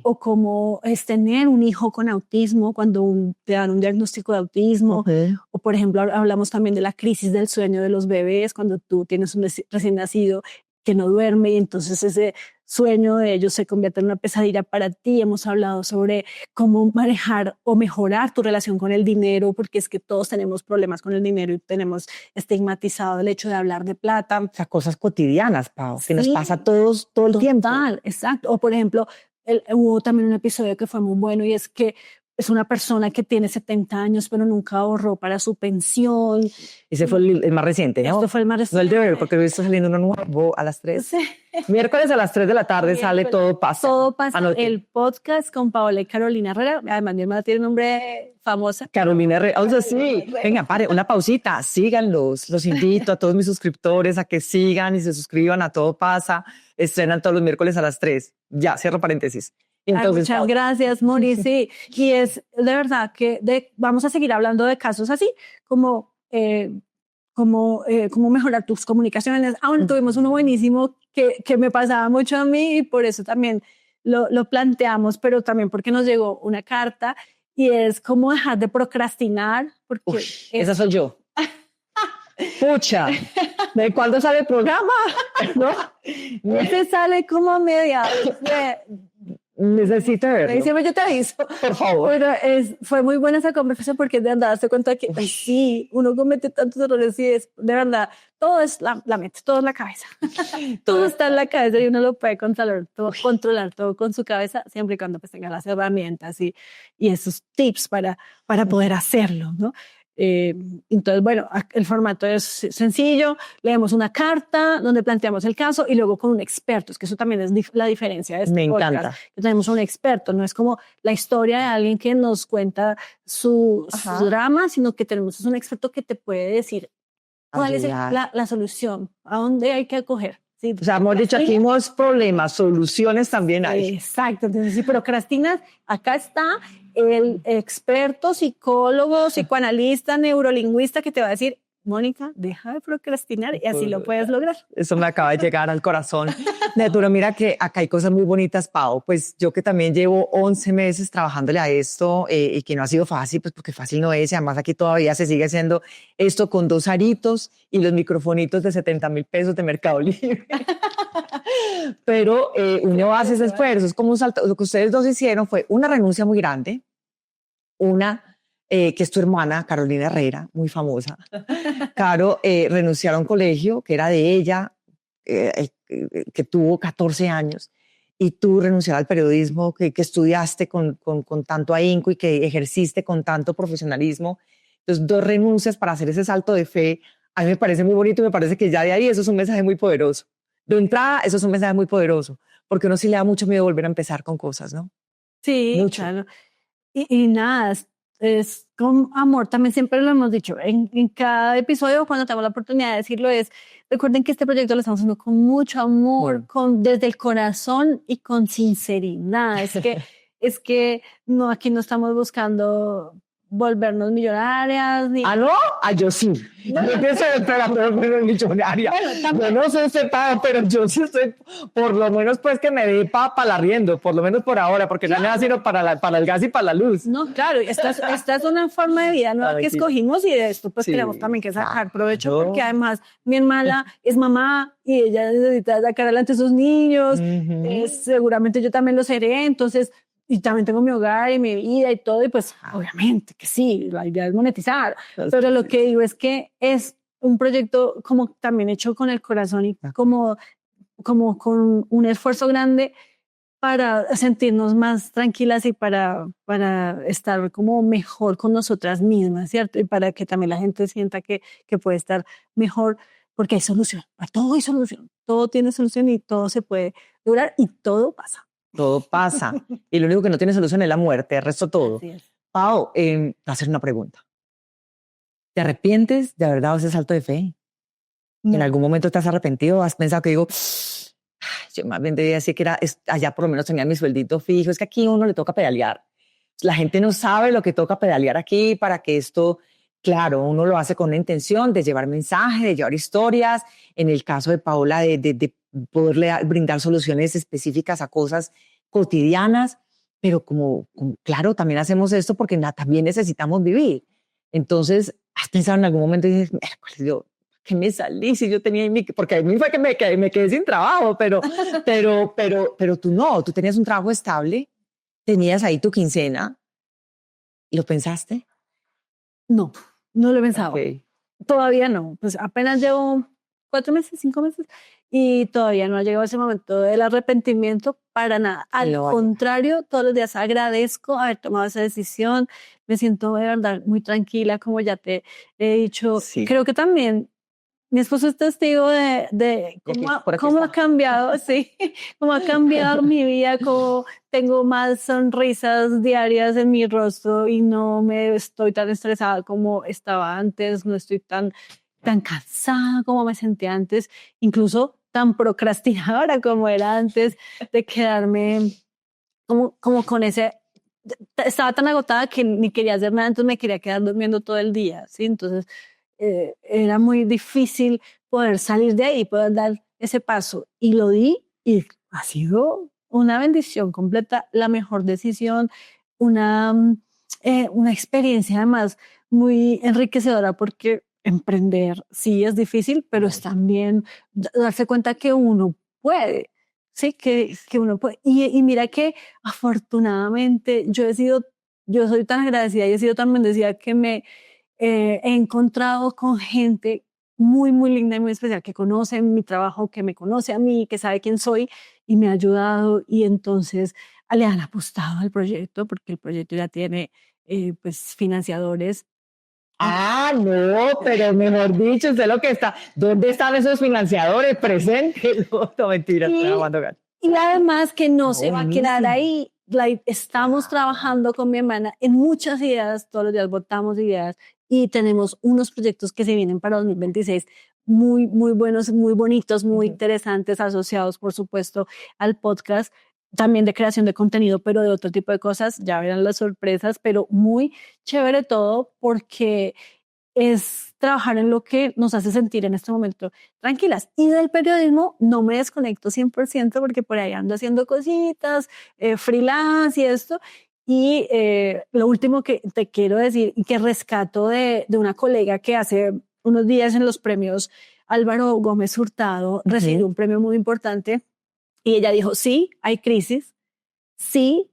o cómo es tener un hijo con autismo cuando te dan un diagnóstico de autismo, o por ejemplo hablamos también de la crisis del sueño de los bebés, cuando tú tienes un recién nacido que no duerme y entonces ese sueño de ellos se convierte en una pesadilla para ti. Hemos hablado sobre cómo manejar o mejorar tu relación con el dinero, porque es que todos tenemos problemas con el dinero y tenemos estigmatizado el hecho de hablar de plata. O sea, cosas cotidianas, Pau, que nos pasa a todos todo el tiempo. Total, exacto. O por ejemplo, hubo también un episodio que fue muy bueno, y es que es una persona que tiene 70 años, pero nunca ahorró para su pensión. Ese fue el más reciente, ¿no? Este fue el más reciente. No el de ver, porque hoy está saliendo uno nuevo a las 3. Sí. Miércoles a las 3 de la tarde sale Todo Pasa. Todo Pasa, Anote. el podcast con Paola y Carolina Herrera. Además, mi hermana tiene nombre famosa. Carolina Herrera. O sea, sí. Venga, pare, una pausita. Síganlos. Los invito a todos mis suscriptores a que sigan y se suscriban a Todo Pasa. Estrenan todos los miércoles a las 3. Ya, cierro paréntesis. Entonces, muchas gracias, Mori. Sí, y es de verdad que vamos a seguir hablando de casos así, como mejorar tus comunicaciones. Bueno, tuvimos uno buenísimo que me pasaba mucho a mí, y por eso también lo planteamos, pero también porque nos llegó una carta, y es cómo dejar de procrastinar. Porque esa soy yo. Pucha, ¿de cuándo sale el programa? ¿No? Este sale como a mediados Necesito verlo. Siempre yo te aviso. Por favor. Pero fue muy buena esa conversación, porque de verdad te cuenta que sí, uno comete tantos errores, y es de verdad, todo es la mente, todo es la cabeza. Todo está en la cabeza, y uno lo puede controlar todo con su cabeza, siempre y cuando pues tenga las herramientas y esos tips para poder hacerlo, ¿no? Entonces, bueno, el formato es sencillo, leemos una carta donde planteamos el caso y luego con un experto. Es que eso también es la diferencia de este Me podcast, encanta. que tenemos un experto, no es como la historia de alguien que nos cuenta su drama, sino que tenemos un experto que te puede decir cuál es la solución, a dónde hay que acoger. Sí, o sea, hemos dicho, aquí hemos problemas, soluciones también hay. Exacto. Entonces, si procrastinas, acá está el experto, psicólogo, psicoanalista, neurolingüista, que te va a decir, Mónica, deja de procrastinar, y así lo puedes lograr. Eso me acaba de llegar al corazón. Neturo, mira que acá hay cosas muy bonitas, Pau. Pues yo que también llevo 11 meses trabajándole a esto, y que no ha sido fácil, pues porque fácil no es. Y además aquí todavía se sigue haciendo esto con 2 aritos y los microfonitos de 70,000 pesos de Mercado Libre. Pero uno hace ese esfuerzo. Es como un salto. Lo que ustedes dos hicieron fue una renuncia muy grande, que es tu hermana, Carolina Herrera, muy famosa. Caro renunció a un colegio que era de ella, que tuvo 14 años, y tú renunciar al periodismo que estudiaste con tanto ahínco y que ejerciste con tanto profesionalismo. Entonces, 2 renuncias para hacer ese salto de fe, a mí me parece muy bonito, y me parece que ya de ahí eso es un mensaje muy poderoso. De entrada, eso es un mensaje muy poderoso, porque uno sí le da mucho miedo volver a empezar con cosas, ¿no? Sí, mucho. Claro. Y nada, es con amor, también siempre lo hemos dicho, en cada episodio, cuando tenemos la oportunidad de decirlo, recuerden que este proyecto lo estamos haciendo con mucho amor, desde el corazón y con sinceridad. Es que es que no, aquí no estamos buscando volvernos millonarias. Ni... ¿Ah, no? Ah, yo sí. Yo pienso para volverme millonaria. Yo no sé si pero yo sí estoy, por lo menos pues que me dé para el arriendo, por lo menos por ahora, porque ya me da sino para el gas y para la luz. No, claro, esta es una forma de vida nueva que escogimos y de esto pues queremos también que sacar provecho, porque además mi hermana es mamá y ella necesita sacar adelante a sus niños, seguramente yo también lo seré, entonces... Y también tengo mi hogar y mi vida y todo, y pues obviamente que sí, la idea es monetizar, pero lo que digo es que es un proyecto como también hecho con el corazón y como con un esfuerzo grande para sentirnos más tranquilas y para estar como mejor con nosotras mismas, ¿cierto? Y para que también la gente sienta que puede estar mejor, porque hay solución, para todo hay solución, todo tiene solución y todo se puede lograr y todo pasa. Todo pasa. Y lo único que no tiene solución es la muerte, el resto todo. Así es. Pau, te voy a hacer una pregunta. ¿Te arrepientes de haber dado ese salto de fe? No. ¿En algún momento te has arrepentido? ¿Has pensado que digo, yo más bien debía decir que allá por lo menos tenía mi sueldito fijo? Es que aquí a uno le toca pedalear. La gente no sabe lo que toca pedalear aquí para que esto, claro, uno lo hace con una intención de llevar mensajes, de llevar historias. En el caso de Paola, de poderle brindar soluciones específicas a cosas cotidianas, pero como claro, también hacemos esto porque también necesitamos vivir. Entonces, ¿has pensado en algún momento y dices, yo, ¿qué me salí si yo tenía porque a mí fue que me quedé sin trabajo, pero tú no, tú tenías un trabajo estable, tenías ahí tu quincena, ¿lo pensaste? No, no lo he pensado. Okay. Todavía no, pues apenas llevo 4 meses, 5 meses y todavía no ha llegado ese momento del arrepentimiento para nada. Al contrario, todos los días agradezco haber tomado esa decisión. Me siento de verdad muy tranquila, como ya te he dicho. Sí. Creo que también mi esposo es testigo de cómo ha cambiado, sí, cómo ha cambiado mi vida, cómo tengo más sonrisas diarias en mi rostro y no me estoy tan estresada como estaba antes, no estoy tan cansada como me sentía antes, incluso tan procrastinadora como era antes, de quedarme como con ese... Estaba tan agotada que ni quería hacer nada, entonces me quería quedar durmiendo todo el día, ¿sí? Entonces era muy difícil poder salir de ahí, poder dar ese paso. Y lo di y ha sido una bendición completa, la mejor decisión, una experiencia además muy enriquecedora porque emprender sí es difícil, pero es también darse cuenta que uno puede, sí, que uno puede. Y mira que afortunadamente yo soy tan agradecida y he sido tan bendecida que he encontrado con gente muy, muy linda y muy especial que conoce mi trabajo, que me conoce a mí, que sabe quién soy y me ha ayudado y entonces le han apostado al proyecto porque el proyecto ya tiene pues financiadores. Ah, no, pero mejor dicho, usted lo que está, ¿dónde están esos financiadores? Presentes. No, mentira, estoy aguando gato. Y además que no se va a quedar ahí. Estamos trabajando con mi hermana en muchas ideas, todos los días votamos ideas y tenemos unos proyectos que se vienen para 2026 muy, muy buenos, muy bonitos, muy interesantes, asociados, por supuesto, al podcast, también de creación de contenido, pero de otro tipo de cosas, ya verán las sorpresas, pero muy chévere todo porque es trabajar en lo que nos hace sentir en este momento tranquilas. Y del periodismo no me desconecto 100% porque por ahí ando haciendo cositas, freelance y esto. Y lo último que te quiero decir y que rescato de una colega que hace unos días en los premios Álvaro Gómez Hurtado recibió un premio muy importante y ella dijo, sí, hay crisis, sí,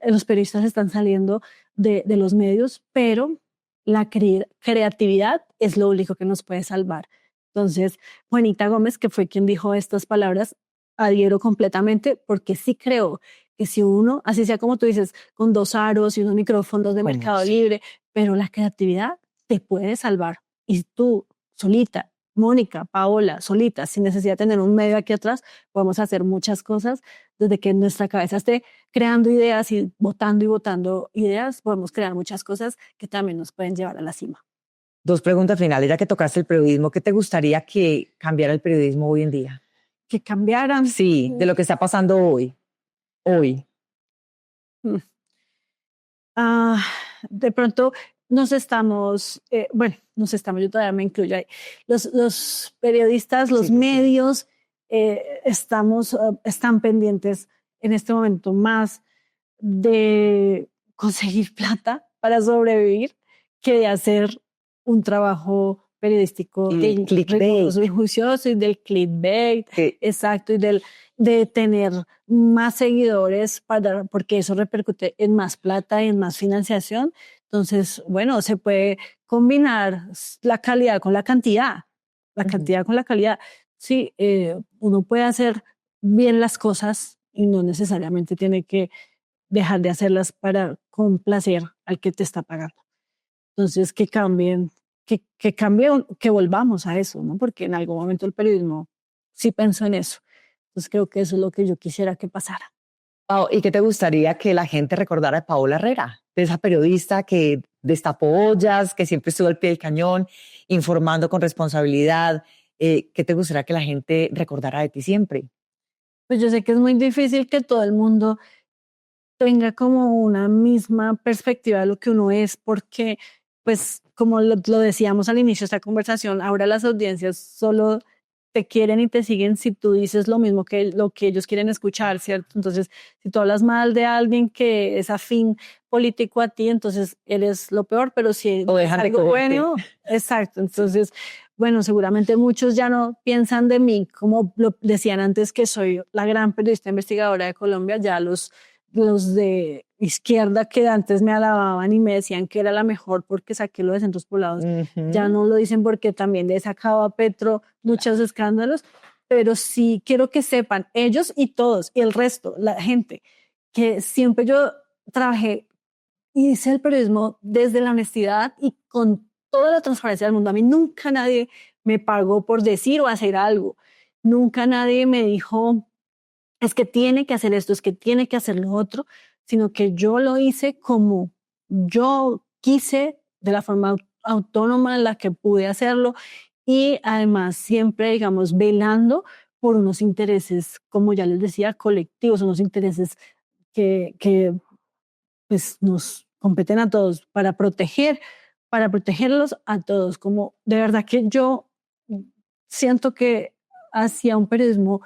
los periodistas están saliendo de los medios, pero la creatividad es lo único que nos puede salvar. Entonces, Juanita Gómez, que fue quien dijo estas palabras, adhiero completamente porque sí creo que si uno, así sea como tú dices, con 2 aros y unos micrófonos de Mercado Libre, pero la creatividad te puede salvar. Y tú, solita, Mónica, Paola, solita, sin necesidad de tener un medio aquí atrás, podemos hacer muchas cosas desde que nuestra cabeza esté creando ideas y votando ideas, podemos crear muchas cosas que también nos pueden llevar a la cima. 2 preguntas finales, ya que tocaste el periodismo, ¿qué te gustaría que cambiara el periodismo hoy en día? ¿Que cambiaran? Sí, de lo que está pasando hoy. De pronto yo todavía me incluyo ahí. Los periodistas, los medios, están pendientes en este momento más de conseguir plata para sobrevivir que de hacer un trabajo periodístico y clickbait y juicioso y del clickbait, sí. Exacto, y de tener más seguidores porque eso repercute en más plata y en más financiación. Entonces, bueno, se puede combinar la calidad con la cantidad, la cantidad con la calidad. Sí, uno puede hacer bien las cosas y no necesariamente tiene que dejar de hacerlas para complacer al que te está pagando. Entonces, que cambien, que volvamos a eso, ¿no? Porque en algún momento el periodismo sí pensó en eso. Entonces, creo que eso es lo que yo quisiera que pasara. Pau, ¿y qué te gustaría que la gente recordara de Paola Herrera? De esa periodista que destapó ollas, que siempre estuvo al pie del cañón, informando con responsabilidad. ¿Qué te gustaría que la gente recordara de ti siempre? Pues yo sé que es muy difícil que todo el mundo tenga como una misma perspectiva de lo que uno es, porque, pues, como lo decíamos al inicio de esta conversación, ahora las audiencias solo te quieren y te siguen si tú dices lo mismo que lo que ellos quieren escuchar, ¿cierto? Entonces, si tú hablas mal de alguien que es afín político a ti, entonces eres lo peor, pero si O es dejan de algo bueno, exacto. Entonces, bueno, seguramente muchos ya no piensan de mí, como lo decían antes, que soy la gran periodista investigadora de Colombia, ya los de izquierda que antes me alababan y me decían que era la mejor porque saqué lo de centros poblados, ya no lo dicen porque también le he sacado a Petro muchos escándalos, pero sí quiero que sepan, ellos y todos, y el resto, la gente, que siempre yo trabajé y hice el periodismo desde la honestidad y con toda la transparencia del mundo. A mí nunca nadie me pagó por decir o hacer algo, nunca nadie me dijo es que tiene que hacer esto, es que tiene que hacer lo otro, sino que yo lo hice como yo quise, de la forma autónoma en la que pude hacerlo y además siempre, digamos, velando por unos intereses, como ya les decía, colectivos, unos intereses que pues nos competen a todos para protegerlos a todos, como de verdad que yo siento que hacía un periodismo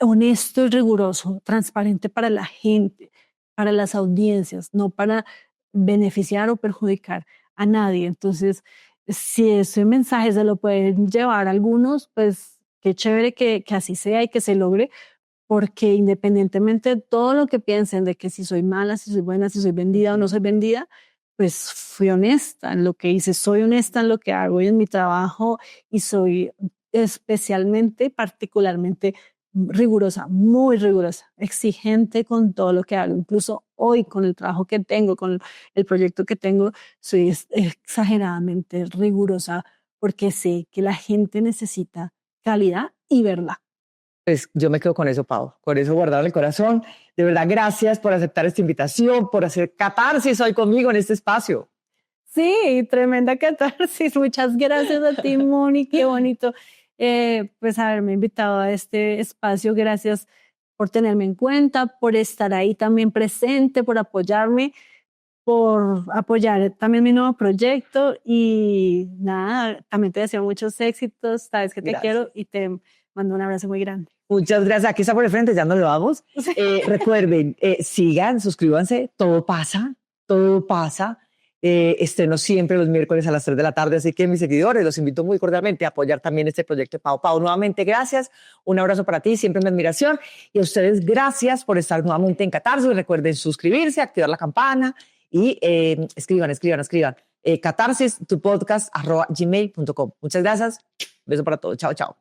honesto y riguroso, transparente para la gente, para las audiencias, no para beneficiar o perjudicar a nadie. Entonces, si ese mensaje se lo pueden llevar algunos, pues qué chévere que así sea y que se logre, porque independientemente de todo lo que piensen de que si soy mala, si soy buena, si soy vendida o no soy vendida, pues fui honesta en lo que hice, soy honesta en lo que hago y en mi trabajo y soy especialmente, particularmente rigurosa, muy rigurosa, exigente con todo lo que hago. Incluso hoy con el trabajo que tengo, con el proyecto que tengo, soy exageradamente rigurosa porque sé que la gente necesita calidad y verdad. Pues yo me quedo con eso, Pau, con eso guardado en el corazón. De verdad, gracias por aceptar esta invitación, por hacer catarsis hoy conmigo en este espacio. Sí, tremenda catarsis. Muchas gracias a ti, Moni. Qué bonito pues haberme invitado a este espacio. Gracias por tenerme en cuenta, por estar ahí también presente, por apoyarme, por apoyar también mi nuevo proyecto. Y nada, también te deseo muchos éxitos. Sabes que te quiero y te mando un abrazo muy grande. Muchas gracias. Aquí está por el frente, ya nos lo vamos. Recuerden, sigan, suscríbanse. Todo pasa, todo pasa. Estreno siempre los miércoles a las 3 de la tarde, así que mis seguidores los invito muy cordialmente a apoyar también este proyecto de Pau. Pau, nuevamente gracias, un abrazo para ti, siempre mi admiración, y a ustedes gracias por estar nuevamente en Catarsis. Recuerden suscribirse, activar la campana y escriban. Catarsis, tu podcast, @gmail.com. Muchas gracias, beso para todos, chao.